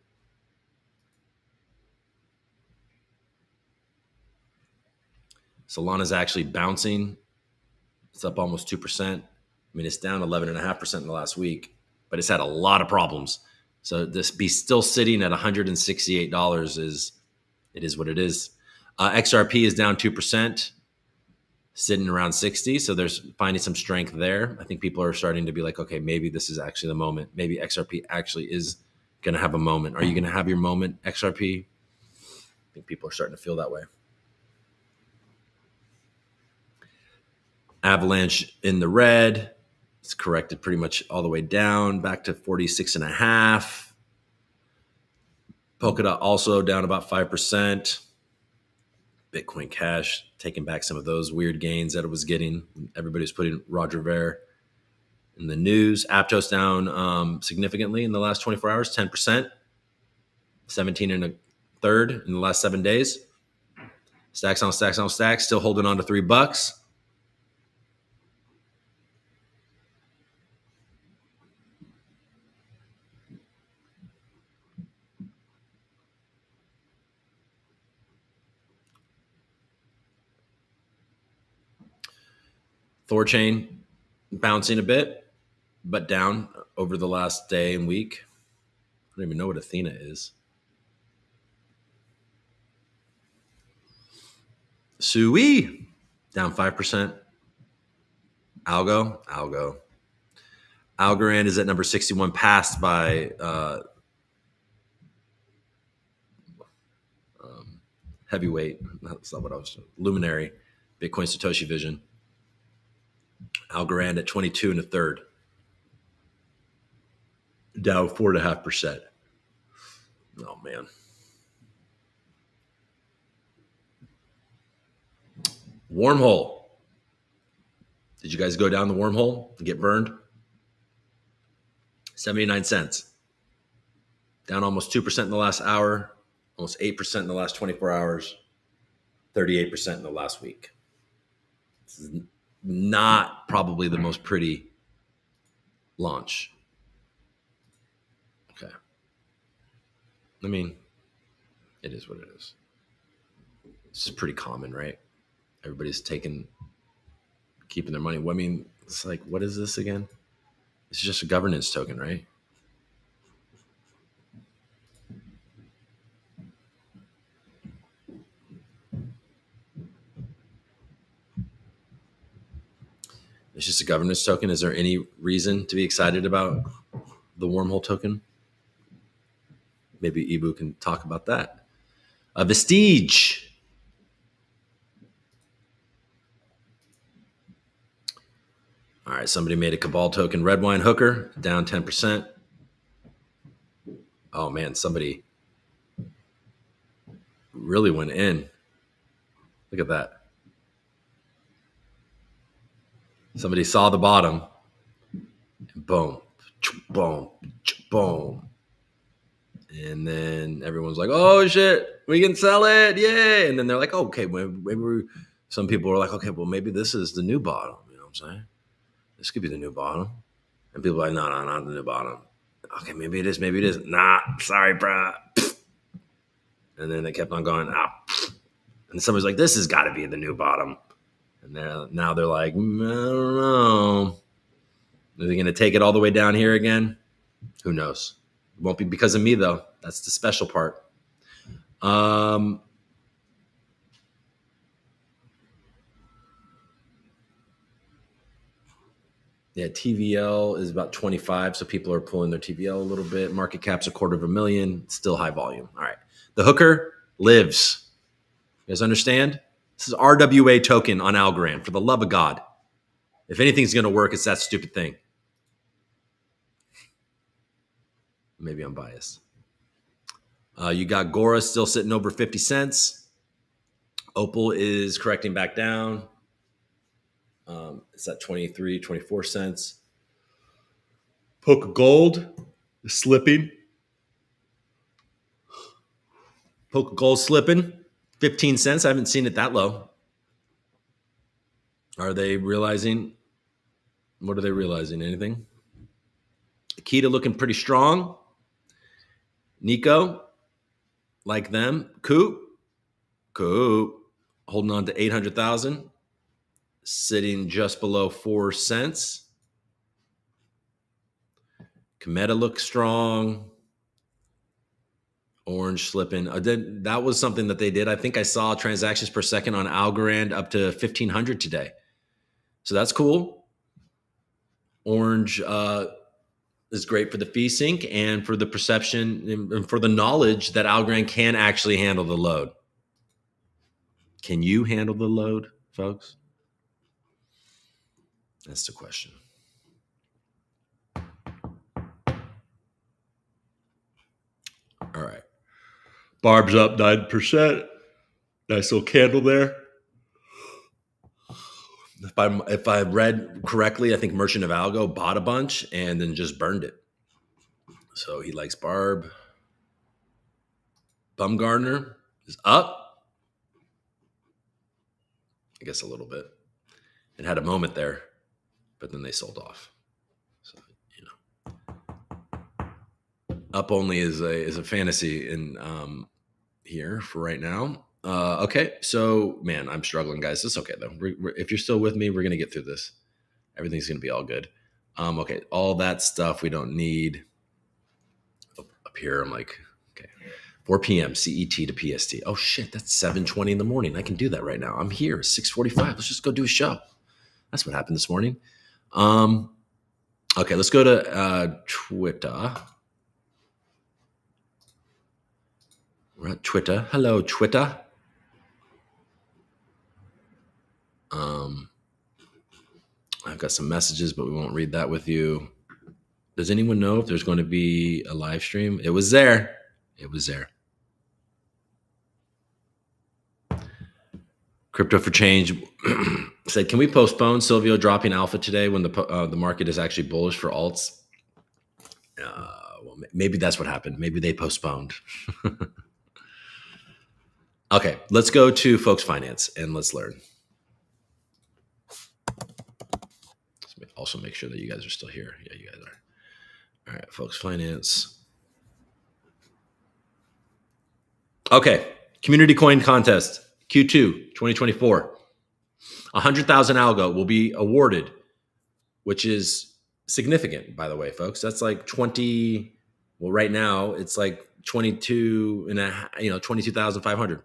Speaker 1: Solana's actually bouncing. It's up almost 2%. I mean, it's down 11.5% in the last week, but it's had a lot of problems. So this be still sitting at $168 is what it is. XRP is down 2%. sitting around 60. So there's finding some strength there. I think people are starting to be like, okay, maybe this is actually the moment. Maybe XRP actually is going to have a moment. Are you going to have your moment, XRP? I think people are starting to feel that way. Avalanche in the red. It's corrected pretty much all the way down back to 46.5. Polkadot also down about 5%. Bitcoin Cash taking back some of those weird gains that it was getting. Everybody's putting Roger Ver in the news. Aptos down significantly in the last 24 hours, 10%, 17 and a third in the last 7 days. Stacks on stacks on stacks, still holding on to $3. Thorchain bouncing a bit, but down over the last day and week. I don't even know what Athena is. Sui down 5%. Algorand is at number 61, passed by heavyweight. That's not what I was. Luminary, Bitcoin Satoshi Vision. Algorand at 22 and a third, down 4.5%. Oh man. Wormhole. Did you guys go down the wormhole and get burned? 79 cents. Down almost 2% in the last hour, almost 8% in the last 24 hours, 38% in the last week. This is not probably the most pretty launch. Okay. I mean, it is what it is. This is pretty common, right? Everybody's keeping their money. I mean, it's like, what is this again? It's just a governance token, right? It's just a governance token. Is there any reason to be excited about the wormhole token? Maybe Ibu can talk about that. Vestige. All right, somebody made a Cabal token. Red wine hooker, down 10%. Oh man, somebody really went in. Look at that. Somebody saw the bottom. And boom, boom, boom. And then everyone's like, oh shit, we can sell it. Yay. And then they're like, okay, maybe some people are like, okay, well, maybe this is the new bottom. You know what I'm saying? This could be the new bottom. And people are like, no, not the new bottom. Okay, maybe it is, maybe it isn't. Nah, sorry, bro. And then they kept on going, and somebody's like, this has got to be the new bottom. And now they're like, I don't know. Are they going to take it all the way down here again? Who knows? It won't be because of me, though. That's the special part. Yeah, TVL is about 25, so people are pulling their TVL a little bit. Market cap's $250,000, still high volume. All right. The hooker lives. You guys understand? This is RWA token on Algorand, for the love of God. If anything's going to work, it's that stupid thing. Maybe I'm biased. You got GORA still sitting over 50 cents. Opal is correcting back down. It's at 23, 24 cents. Polka Gold is slipping. Polka Gold slipping. 15 cents. I haven't seen it that low. Are they realizing? What are they realizing? Anything? Akita looking pretty strong. Nico, like them. Coop, holding on to 800,000, sitting just below 4 cents. Cometa looks strong. Orange slipping. That was something that they did. I think I saw transactions per second on Algorand up to 1,500 today. So that's cool. Orange is great for the fee sync and for the perception and for the knowledge that Algorand can actually handle the load. Can you handle the load, folks? That's the question. All right. Barb's up 9%. Nice little candle there. If I read correctly, I think Merchant of Algo bought a bunch and then just burned it. So he likes Barb. Bumgarner is up. I guess a little bit. It had a moment there, but then they sold off. So, up only is a fantasy in here for right now. Okay, so man, I'm struggling, guys. It's okay though. If you're still with me, we're gonna get through this. Everything's gonna be all good. Okay, all that stuff we don't need. Up here, I'm like, okay, 4 p.m. CET to PST. Oh shit, that's 7:20 in the morning. I can do that right now. I'm here, 6:45. Let's just go do a show. That's what happened this morning. Okay, let's go to Twitter. We're at Twitter. Hello, Twitter. I've got some messages, but we won't read that with you. Does anyone know if there's going to be a live stream? It was there. It was there. Crypto for Change said, can we postpone Silvio dropping alpha today when the market is actually bullish for alts? Well, maybe that's what happened. Maybe they postponed. Okay, let's go to Folks Finance and let's learn. Let's also make sure that you guys are still here. Yeah, you guys are. All right, Folks Finance. Okay, Community Coin Contest, Q2 2024. 100,000 algo will be awarded, which is significant, by the way, folks. That's like 20. Well, right now it's like 22,500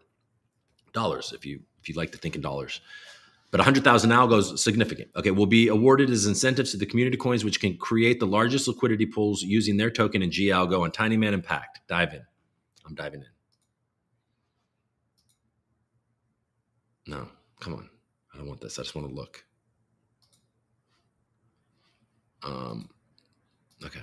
Speaker 1: dollars if you like to think in dollars. But 100,000 algos is significant. Okay, will be awarded as incentives to the community coins, which can create the largest liquidity pools using their token in G-Algo and Tiny Man Impact. Dive in. I'm diving in. No, come on. I don't want this. I just want to look. Okay.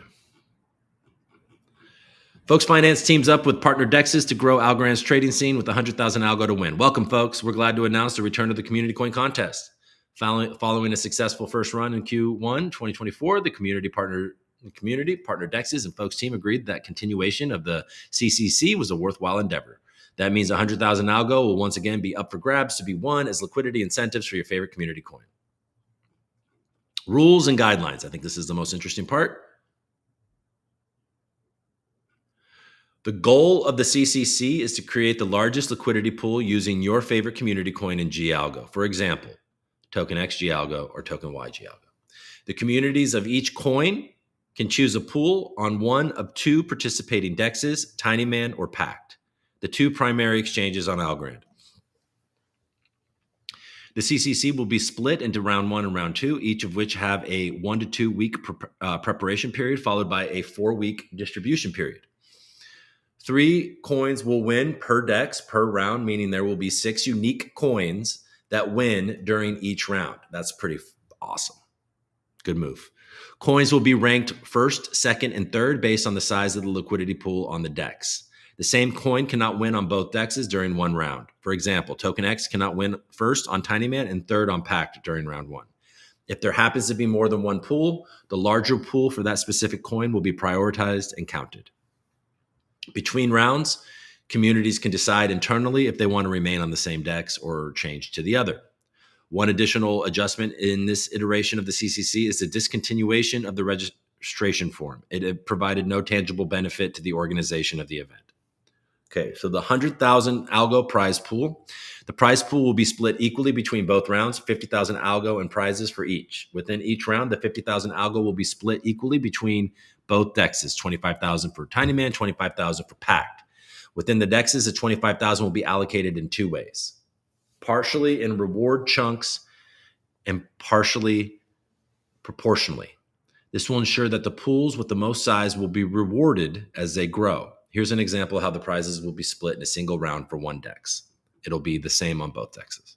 Speaker 1: Folks Finance teams up with partner DEXs to grow Algorand's trading scene with 100,000 algo to win. Welcome, folks. We're glad to announce the return of the Community Coin Contest. Following a successful first run in Q1 2024, the community partner DEXs and Folks team agreed that continuation of the CCC was a worthwhile endeavor. That means 100,000 algo will once again be up for grabs to be won as liquidity incentives for your favorite community coin. Rules and guidelines. I think this is the most interesting part. The goal of the CCC is to create the largest liquidity pool using your favorite community coin in G-Algo. For example, token X G-Algo or token Y G-Algo. The communities of each coin can choose a pool on one of two participating DEXs, Tiny Man or Pact, the two primary exchanges on Algorand. The CCC will be split into round 1 and round 2, each of which have a 1 to 2 week preparation period followed by a 4-week distribution period. 3 coins will win per DEX per round, meaning there will be 6 unique coins that win during each round. That's pretty awesome. Good move. Coins will be ranked first, second, and third based on the size of the liquidity pool on the DEX. The same coin cannot win on both DEXs during one round. For example, token X cannot win first on Tiny Man and third on Pact during round 1. If there happens to be more than one pool, the larger pool for that specific coin will be prioritized and counted. Between rounds, communities can decide internally if they want to remain on the same DEX or change to the other. One additional adjustment in this iteration of the CCC is the discontinuation of the registration form. It provided no tangible benefit to the organization of the event. Okay, so the 100,000 algo prize pool. The prize pool will be split equally between both rounds, 50,000 algo and prizes for each. Within each round, the 50,000 algo will be split equally between both DEXs, 25,000 for Tiny Man, 25,000 for Pact. Within the DEXs, the 25,000 will be allocated in two ways: partially in reward chunks and partially proportionally. This will ensure that the pools with the most size will be rewarded as they grow. Here's an example of how the prizes will be split in a single round for one DEX. It'll be the same on both DEXs.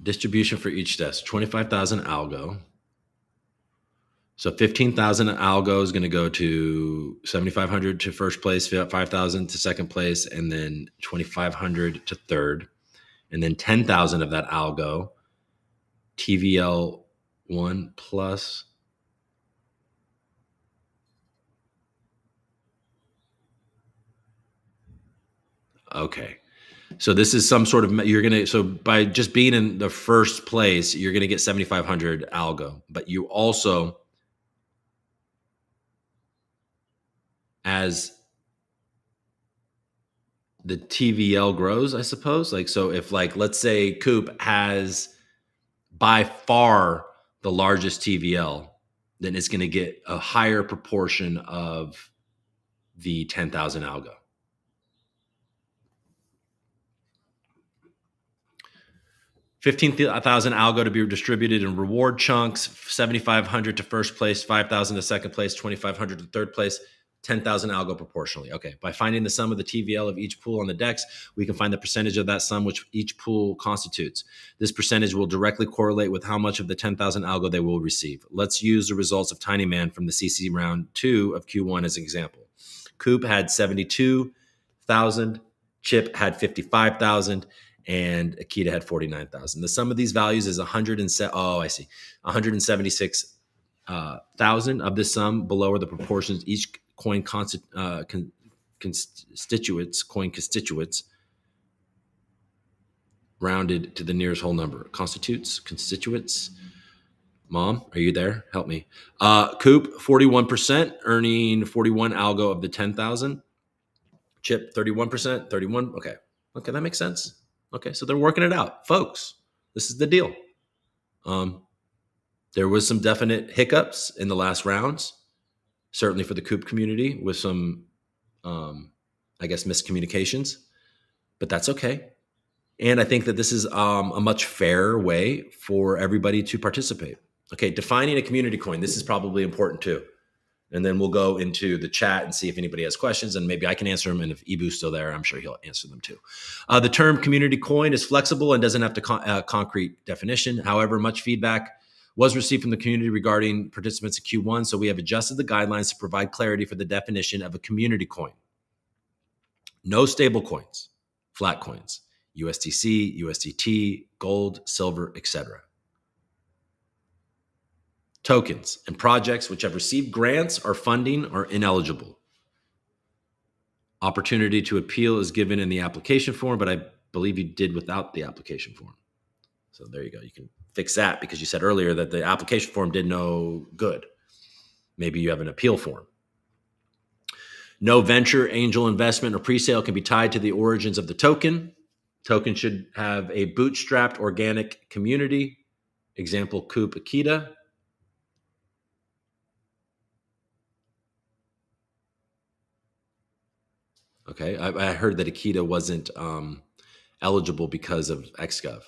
Speaker 1: Distribution for each DEX: 25,000 algo. So 15,000 algo is going to go to 7,500 to first place, 5,000 to second place, and then 2,500 to third. And then 10,000 of that algo, TVL 1 plus. Okay. So this is some sort of, so by just being in the first place, you're going to get 7,500 algo, but you also, as the TVL grows, I suppose, like, so if, like, let's say Coop has by far the largest TVL, then it's going to get a higher proportion of the 10,000 algo. $15,000 algo to be distributed in reward chunks: 7,500 to first place, 5,000 to second place, 2,500 to third place, 10,000 algo proportionally. Okay, by finding the sum of the TVL of each pool on the DEX, we can find the percentage of that sum which each pool constitutes. This percentage will directly correlate with how much of the 10,000 algo they will receive. Let's use the results of Tiny Man from the CC round 2 of Q1 as an example. Coop had 72,000, Chip had 55,000, and Akita had 49,000. The sum of these values is 176,000. Of this sum, below are the proportions each coin constituents, rounded to the nearest whole number. Constituents. Mom, are you there? Help me. Coop, 41%, earning 41 algo of the 10,000. Chip, 31%, 31. Okay, that makes sense. Okay, so they're working it out. Folks, this is the deal. There was some definite hiccups in the last rounds, certainly for the Coop community, with some, miscommunications, but that's okay. And I think that this is a much fairer way for everybody to participate. Okay, defining a community coin. This is probably important too. And then we'll go into the chat and see if anybody has questions, and maybe I can answer them. And if Ibu's still there, I'm sure he'll answer them too. The term community coin is flexible and doesn't have to concrete definition. However, much feedback was received from the community regarding participants in Q1, so we have adjusted the guidelines to provide clarity for the definition of a community coin. No stable coins, flat coins, USDC, USDT, gold, silver, etc. Tokens and projects which have received grants or funding are ineligible. Opportunity to appeal is given in the application form, but I believe you did without the application form. So there you go. You can fix that because you said earlier that the application form did no good. Maybe you have an appeal form. No venture, angel investment, or presale can be tied to the origins of the token. Token should have a bootstrapped organic community. Example, Coop Akita. Okay, I heard that Akita wasn't eligible because of XGov,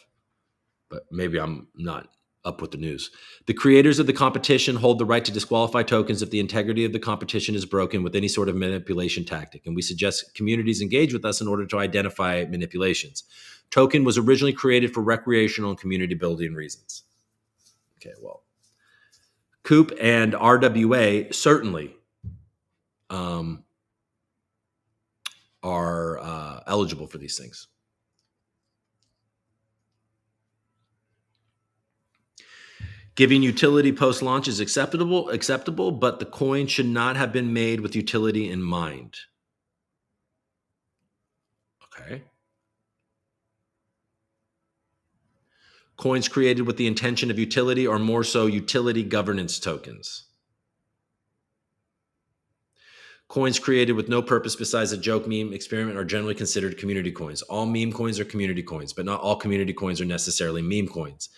Speaker 1: but maybe I'm not up with the news. The creators of the competition hold the right to disqualify tokens if the integrity of the competition is broken with any sort of manipulation tactic, and we suggest communities engage with us in order to identify manipulations. Token was originally created for recreational and community building reasons. Okay, well, Coop and RWA certainly are eligible for these things. Giving utility post-launch is acceptable, but the coin should not have been made with utility in mind. Okay. Coins created with the intention of utility are more so utility governance tokens. Coins created with no purpose besides a joke, meme, experiment are generally considered community coins. All meme coins are community coins, but not all community coins are necessarily meme coins.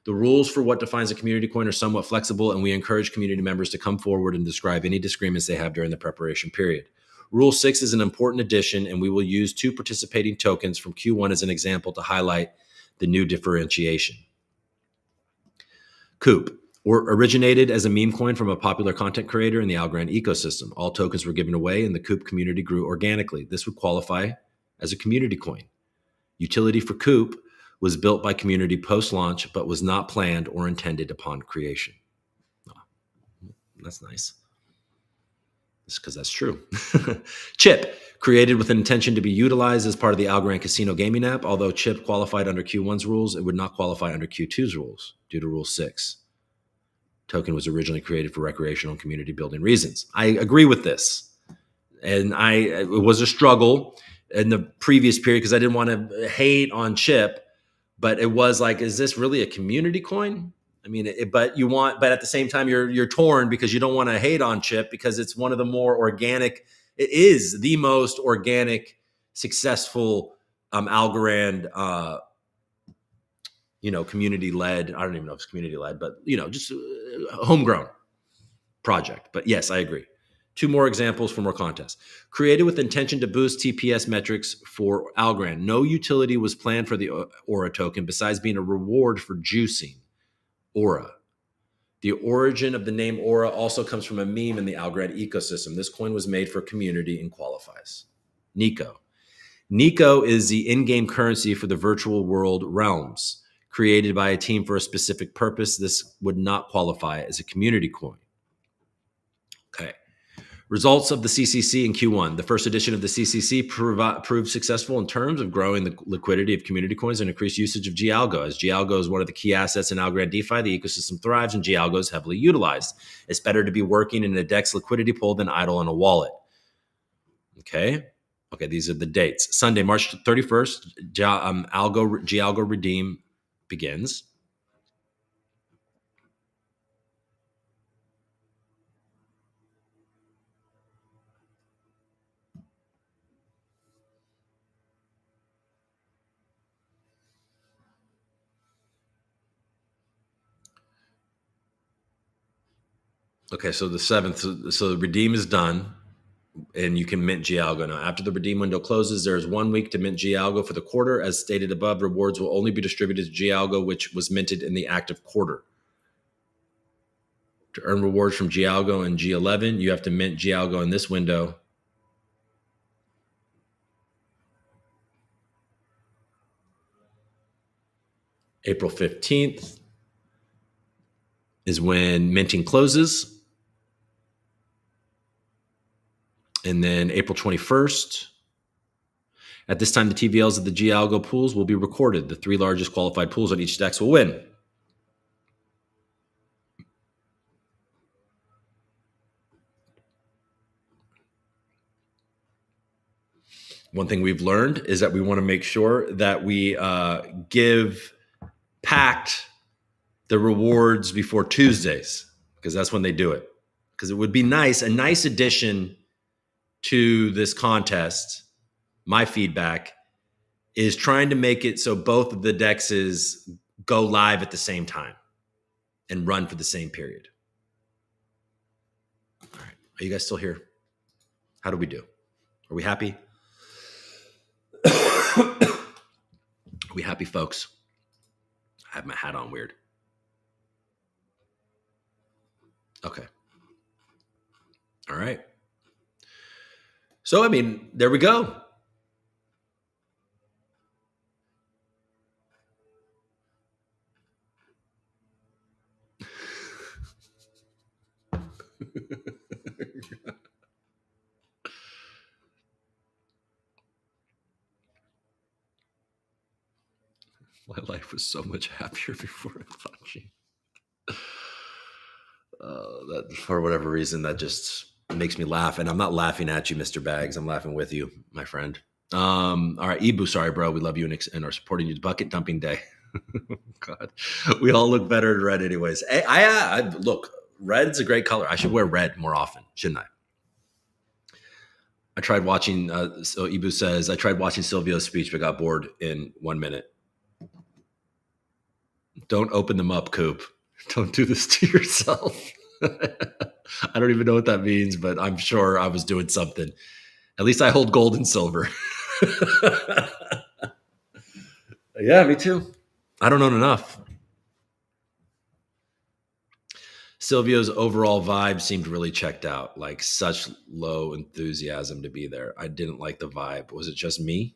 Speaker 1: The rules for what defines a community coin are somewhat flexible, and we encourage community members to come forward and describe any disagreements they have during the preparation period. Rule 6 is an important addition, and we will use 2 participating tokens from Q1 as an example to highlight the new differentiation. Coop originated as a meme coin from a popular content creator in the Algorand ecosystem. All tokens were given away, and the Coop community grew organically. This would qualify as a community coin. Utility for Coop was built by community post-launch, but was not planned or intended upon creation. Oh, that's nice. It's because that's true. Chip, created with an intention to be utilized as part of the Algorand casino gaming app. Although Chip qualified under Q1's rules, it would not qualify under Q2's rules due to Rule 6. Token was originally created for recreational and community building reasons. I agree with this. And it was a struggle in the previous period because I didn't want to hate on Chip, but it was like, is this really a community coin? I mean, but at the same time, you're torn because you don't want to hate on Chip because it's one of the more organic. It is the most organic, successful Algorand, community-led. I don't even know if it's community-led, but just a homegrown project. But yes, I agree. 2 more examples for more contests. Created with intention to boost TPS metrics for Algorand. No utility was planned for the Aura token besides being a reward for juicing Aura. The origin of the name Aura also comes from a meme in the Algorand ecosystem. This coin was made for community and qualifies. Nico. Nico is the in-game currency for the virtual world realms, created by a team for a specific purpose. This would not qualify as a community coin. Okay. Results of the CCC in Q1. The first edition of the CCC proved successful in terms of growing the liquidity of community coins and increased usage of gAlgo. As gAlgo is one of the key assets in Algorand DeFi, the ecosystem thrives and gAlgo is heavily utilized. It's better to be working in a DEX liquidity pool than idle in a wallet. Okay, these are the dates. Sunday, March 31st, gAlgo Redeem begins. Okay, so the 7th, so the redeem is done and you can mint gAlgo. Now, after the redeem window closes, there is 1 week to mint gAlgo for the quarter. As stated above, rewards will only be distributed to gAlgo, which was minted in the active quarter. To earn rewards from gAlgo and G11, you have to mint gAlgo in this window. April 15th is when minting closes. And then April 21st, at this time, the TVLs of the gAlgo pools will be recorded. The 3 largest qualified pools on each DEX will win. One thing we've learned is that we want to make sure that we give packed the rewards before Tuesdays, because that's when they do it. Because it would be nice, a nice addition to this contest, my feedback, is trying to make it so both of the DEXs go live at the same time and run for the same period. All right, are you guys still here? How do we do? Are we happy? Are we happy, folks? I have my hat on weird. Okay. All right. So, I mean, there we go. My life was so much happier before launching. That for whatever reason, that just makes me laugh. And I'm not laughing at you, Mr. Bags. I'm laughing with you, my friend. All right, Ibu, sorry, bro. We love you and are supporting you. Bucket dumping day. God, we all look better in red anyways. I look, red's a great color. I should wear red more often, shouldn't I? I tried watching, so Ibu says, I tried watching Silvio's speech, but got bored in 1 minute. Don't open them up, Coop. Don't do this to yourself. I don't even know what that means, but I'm sure I was doing something. At least I hold gold and silver. Yeah, me too. I don't own enough. Silvio's overall vibe seemed really checked out, like such low enthusiasm to be there. I didn't like the vibe. Was it just me?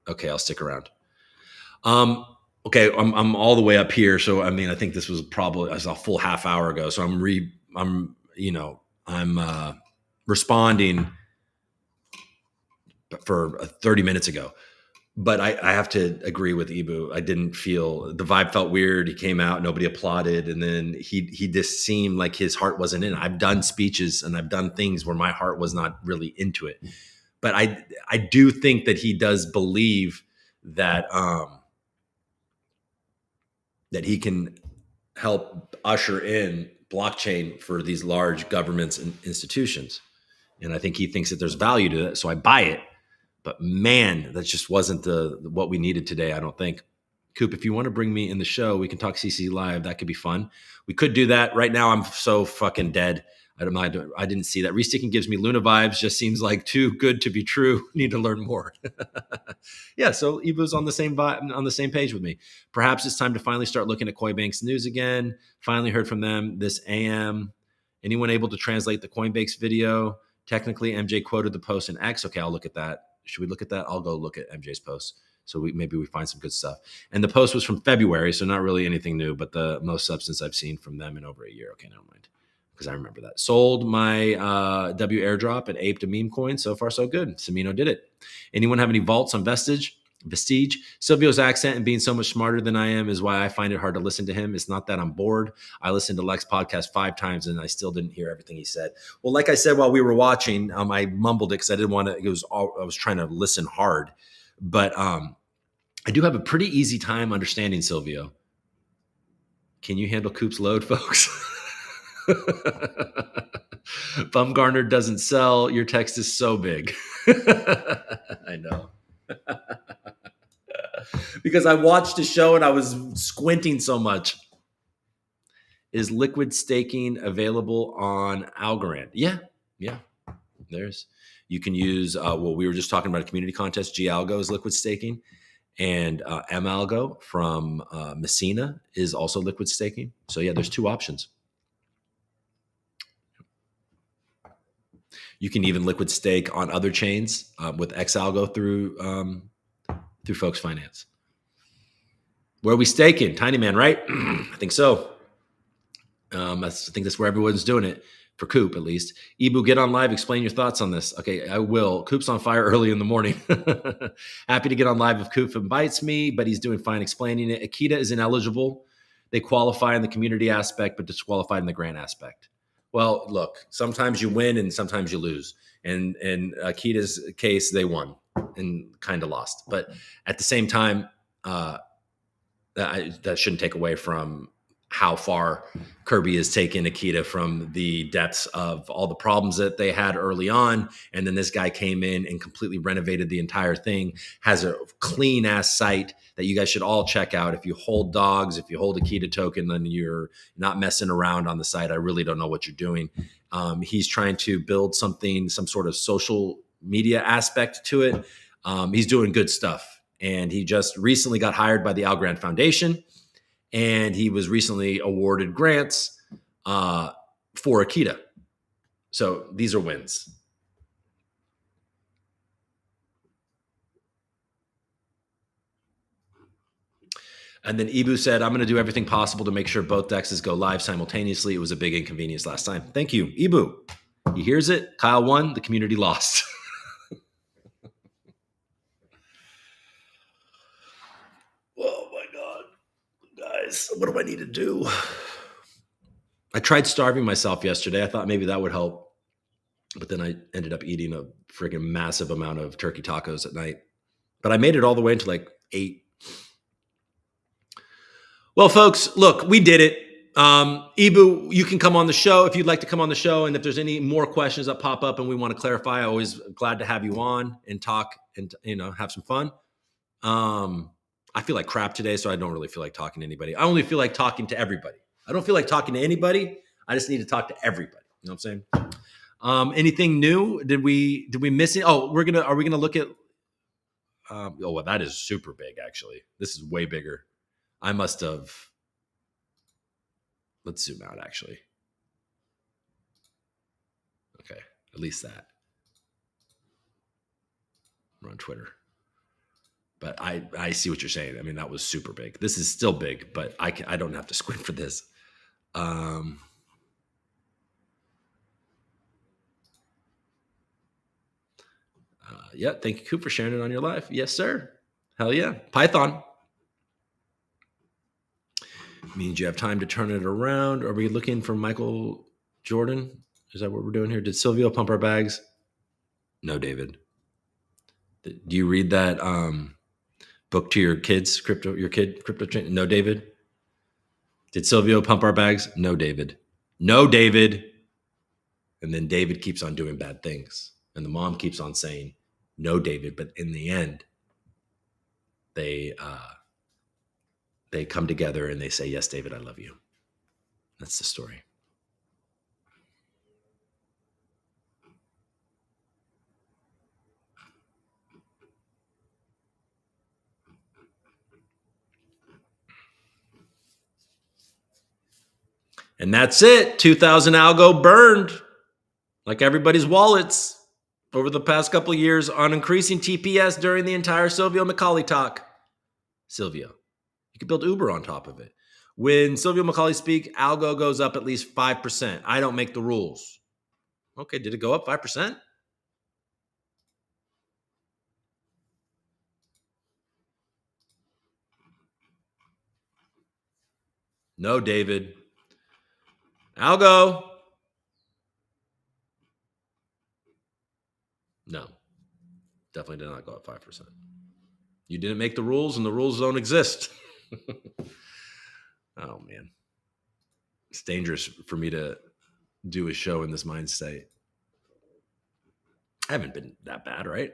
Speaker 1: Okay, I'll stick around. Okay, I'm all the way up here, so I mean, I think this was probably a full half hour ago. So I'm responding for 30 minutes ago. But I have to agree with Ibu. I didn't feel the vibe felt weird. He came out, nobody applauded, and then he just seemed like his heart wasn't in it. I've done speeches and I've done things where my heart was not really into it. But I do think that he does believe that that he can help usher in blockchain for these large governments and institutions. And I think he thinks that there's value to it. So I buy it. But man, that just wasn't what we needed today, I don't think. Coop, if you want to bring me in the show, we can talk CC live. That could be fun. We could do that. Right now, I'm so fucking dead. I didn't see that. Restaking gives me Luna vibes. Just seems like too good to be true. Need to learn more. Yeah, so Ibu's on the same vibe, on the same page with me. Perhaps it's time to finally start looking at Coinbank's news again. Finally heard from them this AM. Anyone able to translate the Coinbase video? Technically, MJ quoted the post in X. Okay, I'll look at that. Should we look at that? I'll go look at MJ's post. So maybe we find some good stuff. And the post was from February, so not really anything new, but the most substance I've seen from them in over a year. Okay, never mind. Because I remember that. Sold my W airdrop and aped a meme coin. So far, so good. Samino did it. Anyone have any vaults on Vestige? Silvio's accent and being so much smarter than I am is why I find it hard to listen to him. It's not that I'm bored. I listened to Lex podcast 5 times and I still didn't hear everything he said. Well, like I said while we were watching, I mumbled it because I didn't want to. I was trying to listen hard, but I do have a pretty easy time understanding Silvio. Can you handle Coop's load, folks? Bumgarner doesn't sell. Your text is so big. I know. Because I watched the show and I was squinting so much. Is liquid staking available on Algorand? Yeah. You can use, we were just talking about a community contest. GAlgo is liquid staking. And mALGO from MESSINA is also liquid staking. So yeah, there's 2 options. You can even liquid stake on other chains with XAlgo through Folks Finance. Where are we staking? Tiny Man, right? I think so. I think that's where everyone's doing it, for Coop at least. Ibu, get on live. Explain your thoughts on this. Okay, I will. Coop's on fire early in the morning. Happy to get on live if Coop invites me, but he's doing fine explaining it. Akita is ineligible. They qualify in the community aspect, but disqualified in the grant aspect. Well, look, sometimes you win and sometimes you lose. And in Akita's case, they won and kind of lost. But at the same time, that shouldn't take away from how far Kirby has taken Akita from the depths of all the problems that they had early on. And then this guy came in and completely renovated the entire thing, has a clean ass site that you guys should all check out. If you hold dogs, if you hold Akita token, then you're not messing around on the site. I really don't know what you're doing. He's trying to build something, some sort of social media aspect to it. He's doing good stuff. And he just recently got hired by the Algorand Foundation. And he was recently awarded grants for Akita. So these are wins. And then Ibu said, I'm going to do everything possible to make sure both DEXs go live simultaneously. It was a big inconvenience last time. Thank you, Ibu. He hears it. Kyle won. The community lost. Oh, my God. Guys, what do I need to do? I tried starving myself yesterday. I thought maybe that would help. But then I ended up eating a freaking massive amount of turkey tacos at night. But I made it all the way into like 8. Well, folks, look, we did it. Ibu, you can come on the show if you'd like to come on the show. And if there's any more questions that pop up and we want to clarify, always glad to have you on and talk and, have some fun. I feel like crap today, so I don't really feel like talking to anybody. I only feel like talking to everybody. I don't feel like talking to anybody. I just need to talk to everybody. You know what I'm saying? Anything new? Did we miss it? Oh, are we gonna look at well, that is super big, actually. This is way bigger. I must have. Let's zoom out, actually. Okay, at least that. We're on Twitter. But I see what you're saying. I mean, that was super big. This is still big, but I don't have to squint for this. Yeah, thank you, Coop, for sharing it on your live. Yes, sir. Hell yeah. Python. Means you have time to turn it around. Are we looking for Michael Jordan? Is that what we're doing here? Did Silvio pump our bags? No, David. Do you read that book to your kids, crypto chain? No, David. Did Silvio pump our bags? No, David. No, David. And then David keeps on doing bad things. And the mom keeps on saying, no, David. But in the end, they come together and they say, yes, David, I love you. That's the story. And that's it. 2,000 algo burned, like everybody's wallets, over the past couple of years on increasing TPS during the entire Silvio Macaulay talk. Silvio. You could build Uber on top of it. When Silvio Macaulay speak, algo goes up at least 5%. I don't make the rules. Okay, did it go up 5%? No, David. Algo. No. Definitely did not go up 5%. You didn't make the rules, and the rules don't exist. Oh, man. It's dangerous for me to do a show in this mind state. I haven't been that bad, right?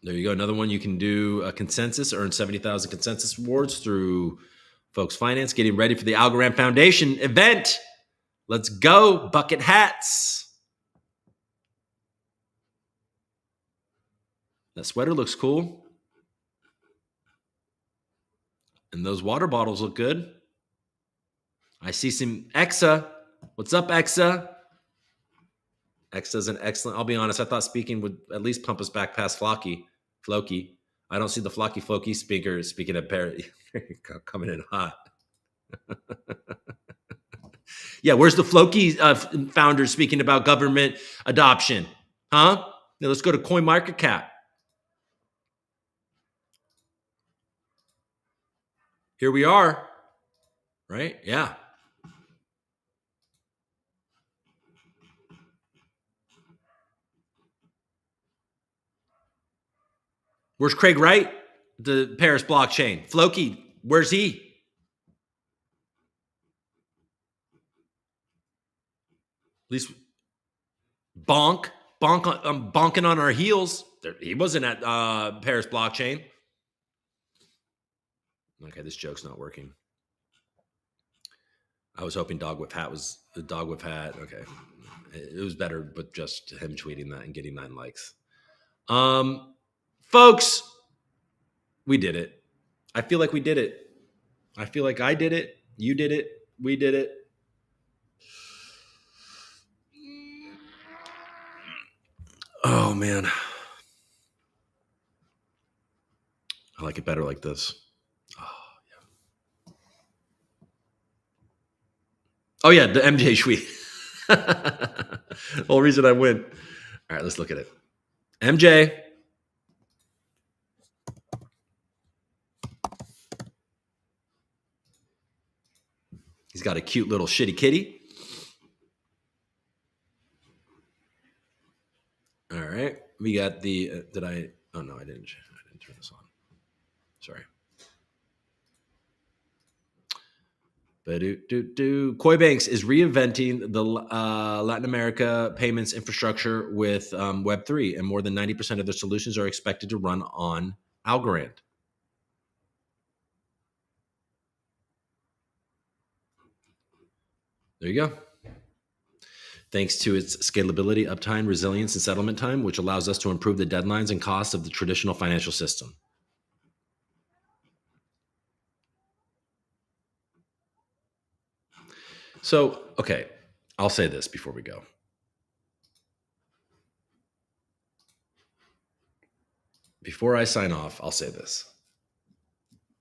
Speaker 1: There you go. Another one. You can do a consensus, earn 70,000 consensus rewards through Folks Finance, getting ready for the Algorand Foundation event. Let's go, bucket hats. That sweater looks cool. And those water bottles look good. I see some EXA. What's up, EXA? EXA's an excellent, I'll be honest, I thought speaking would at least pump us back past Flocky. I don't see the Flocky speaker, speaking of parity, coming in hot. Yeah, where's the Floki founder speaking about government adoption? Huh? Now let's go to CoinMarketCap. Here we are, right? Yeah. Where's Craig Wright? The Paris blockchain. Floki, where's he? At least bonking on our heels. He wasn't at Paris blockchain. Okay, this joke's not working. I was hoping Dog Whip Hat was the Dog Whip Hat. Okay, it was better, but just him tweeting that and getting 9 likes. Folks, we did it. I feel like we did it. I feel like I did it. You did it. We did it. Oh, man. I like it better like this. Oh, yeah, the MJ tweet. Whole reason I win. All right, let's look at it. MJ. He's got a cute little shitty kitty. All right. We got the, oh no, I didn't turn this on. Sorry. Coinbanks is reinventing the Latin America payments infrastructure with Web3, and more than 90% of their solutions are expected to run on Algorand. There you go. Thanks to its scalability, uptime, resilience, and settlement time, which allows us to improve the deadlines and costs of the traditional financial system. So, okay, I'll say this before we go. Before I sign off, I'll say this.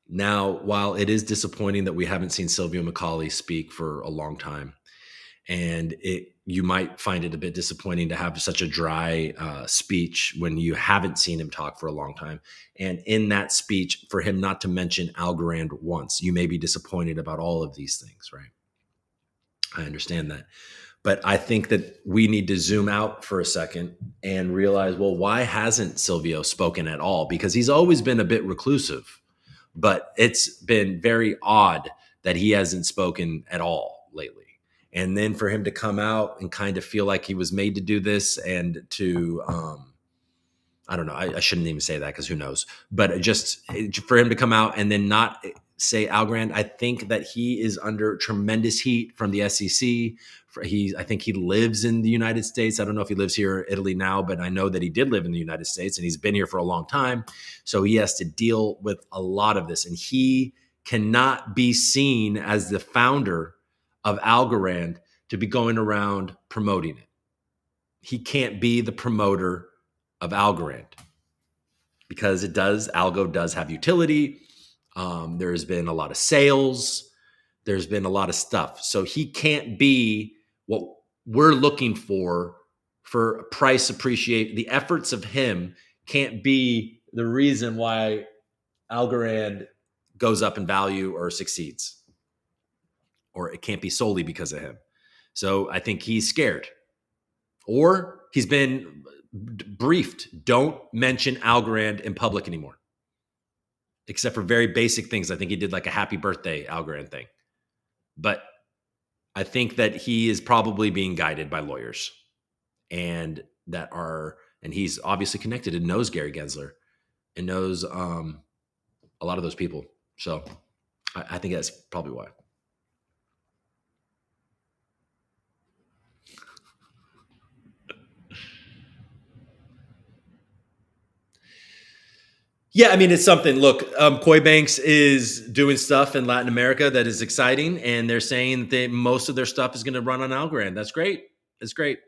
Speaker 1: Now, while it is disappointing that we haven't seen Silvio McCauley speak for a long time, and you might find it a bit disappointing to have such a dry speech when you haven't seen him talk for a long time. And in that speech, for him not to mention Algorand once, you may be disappointed about all of these things, right? I understand that. But I think that we need to zoom out for a second and realize, well, why hasn't Silvio spoken at all? Because he's always been a bit reclusive, but it's been very odd that he hasn't spoken at all lately. And then for him to come out and kind of feel like he was made to do this and to, I don't know, I shouldn't even say that because who knows, but just for him to come out and then not say Algorand, I think that he is under tremendous heat from the SEC. I think he lives in the United States. I don't know if he lives here in Italy now, but I know that he did live in the United States and he's been here for a long time. So he has to deal with a lot of this, and he cannot be seen as the founder of Algorand to be going around promoting it. He can't be the promoter of Algorand because Algo does have utility. There's been a lot of sales. There's been a lot of stuff. So he can't be what we're looking for price appreciate. The efforts of him can't be the reason why Algorand goes up in value or succeeds. Or it can't be solely because of him. So I think he's scared. Or he's been briefed. Don't mention Algorand in public anymore. Except for very basic things. I think he did like a happy birthday Algorand thing. But I think that he is probably being guided by lawyers. And he's obviously connected and knows Gary Gensler. And knows a lot of those people. So I think that's probably why. Yeah, I mean, it's something. Look, Coinbanks is doing stuff in Latin America that is exciting, and they're saying that most of their stuff is going to run on Algorand. That's great. It's great.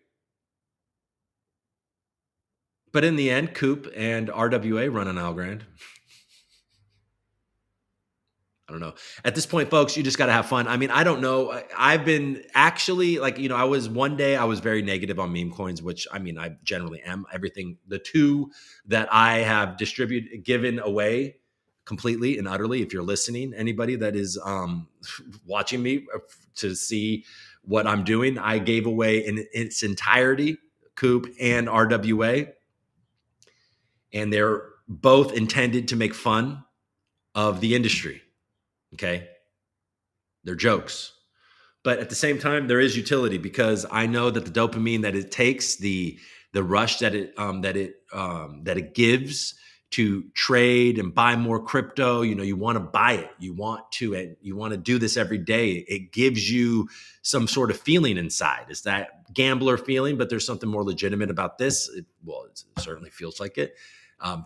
Speaker 1: But in the end, Coop and RWA run on Algorand. I don't know. At this point, folks, you just got to have fun. I mean, I don't know. I've been actually one day I was very negative on meme coins, which I mean, I generally am. The two that I have given away completely and utterly. If you're listening, anybody that is watching me to see what I'm doing, I gave away in its entirety, Coop and RWA. And they're both intended to make fun of the industry. Okay. They're jokes. But at the same time, there is utility because I know that the dopamine that it takes, the rush that it gives to trade and buy more crypto, you want to buy it. You want to do this every day. It gives you some sort of feeling inside. It's that gambler feeling, but there's something more legitimate about this. It certainly feels like it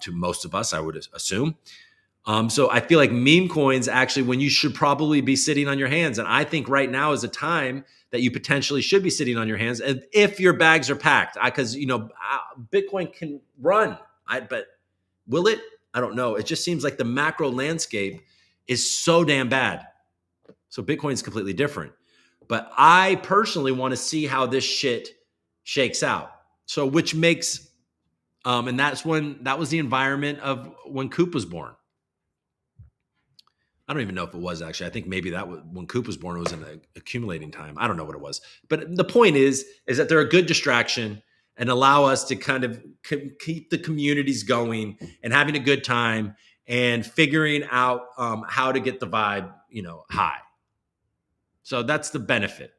Speaker 1: to most of us, I would assume. So I feel like meme coins actually when you should probably be sitting on your hands. And I think right now is a time that you potentially should be sitting on your hands if your bags are packed. Because, Bitcoin can run, but will it? I don't know. It just seems like the macro landscape is so damn bad. So Bitcoin is completely different. But I personally want to see how this shit shakes out. So which makes, and that was the environment of when Coop was born. I don't even know if it was actually. I think maybe when Coop was born, it was an accumulating time. I don't know what it was. But the point is that they're a good distraction and allow us to kind of keep the communities going and having a good time and figuring out how to get the vibe, high. So that's the benefit.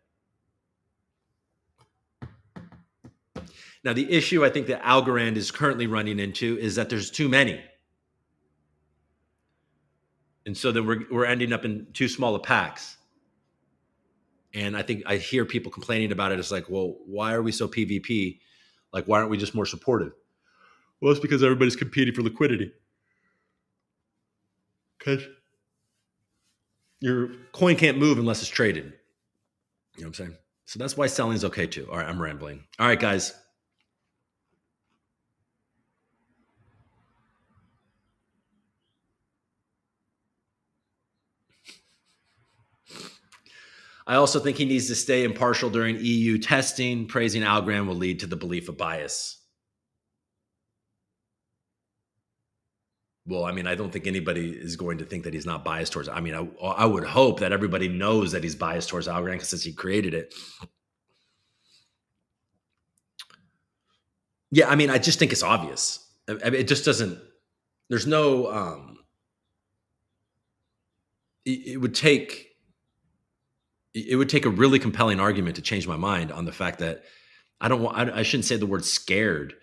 Speaker 1: Now, the issue I think that Algorand is currently running into is that there's too many. And so then we're ending up in too small of packs. And I think I hear people complaining about it. It's like, well, why are we so PvP? Like, why aren't we just more supportive? Well, it's because everybody's competing for liquidity. Because your coin can't move unless it's traded. You know what I'm saying? So that's why selling is okay too. All right, I'm rambling. All right, guys. I also think he needs to stay impartial during EU testing. Praising Algorand will lead to the belief of bias. Well, I mean, I don't think anybody is going to think that he's not biased towards. I mean, I would hope that everybody knows that he's biased towards Algorand since he created it. Yeah, I mean, I just think it's obvious. I mean, it just doesn't. There's no. It would take a really compelling argument to change my mind on the fact that I shouldn't say the word scared.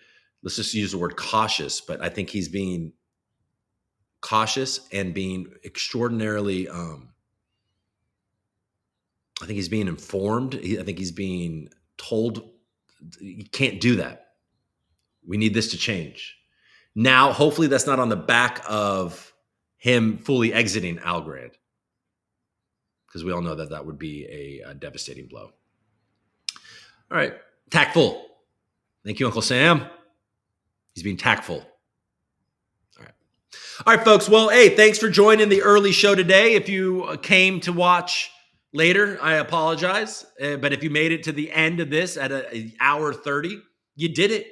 Speaker 1: Let's just use the word cautious. But I think he's being cautious and being extraordinarily. I think he's being informed. I think he's being told you can't do that. We need this to change. Now, hopefully that's not on the back of him fully exiting Algorand, because we all know that that would be a devastating blow. All right. Tactful. Thank you, Uncle Sam. He's being tactful. All right. All right, folks. Well, hey, thanks for joining the early show today. If you came to watch later, I apologize. But if you made it to the end of this at an hour 30, you did it.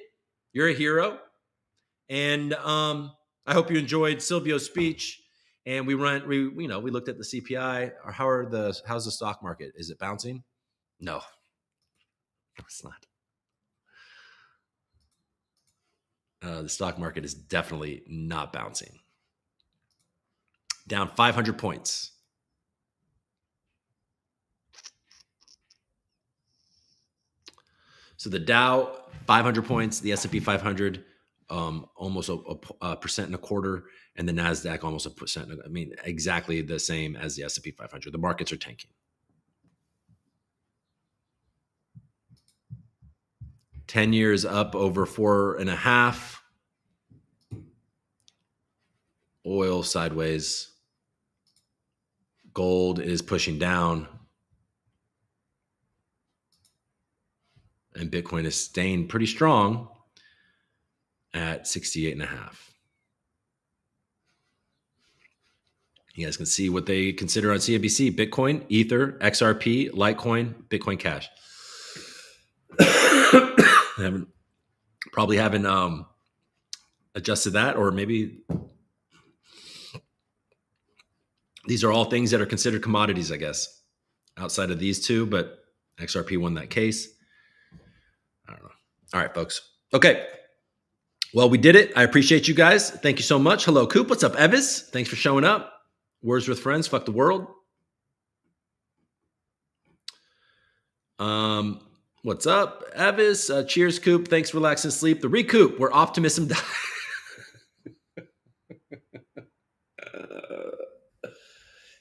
Speaker 1: You're a hero. And I hope you enjoyed Silvio's speech. And we looked at the CPI. Or how's the stock market? Is it bouncing? No, it's not. The stock market is definitely not bouncing. Down 500 points. So the Dow 500 points, the S&P 500 almost a percent and a quarter, and the NASDAQ almost 1%. I mean, exactly the same as the S&P 500. The markets are tanking. 10 years up over 4.5. Oil sideways. Gold is pushing down. And Bitcoin is staying pretty strong at 68.5. You guys can see what they consider on CNBC: Bitcoin, Ether, XRP, Litecoin, Bitcoin Cash. Probably haven't adjusted that, or maybe these are all things that are considered commodities, I guess, outside of these two, but XRP won that case. I don't know. All right, folks. Okay. Well, we did it. I appreciate you guys. Thank you so much. Hello, Coop. What's up, Evis? Thanks for showing up. Words with friends. Fuck the world. What's up, Evis? Cheers, Coop. Thanks, relax and sleep. The ReCoop, where optimism dies.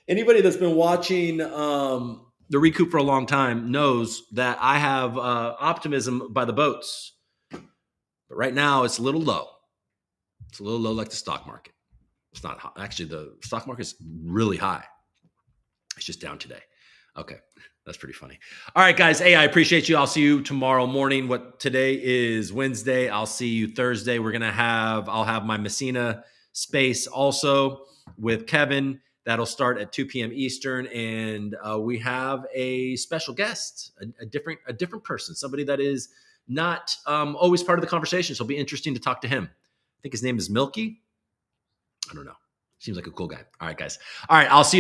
Speaker 1: Anybody that's been watching the ReCoop for a long time knows that I have optimism by the boats. But right now, it's a little low. It's a little low like the stock market. It's not high. Actually, the stock market is really high. It's just down today. Okay, that's pretty funny. All right, guys. Hey, I appreciate you. I'll see you tomorrow morning. Today is Wednesday. I'll see you Thursday. I'll have my MESSINA space also with Kevin. That'll start at 2 p.m. Eastern, and we have a special guest, a different person, somebody that is not always part of the conversation. So it'll be interesting to talk to him. I think his name is Milky. I don't know. Seems like a cool guy. All right, guys. All right, I'll see you.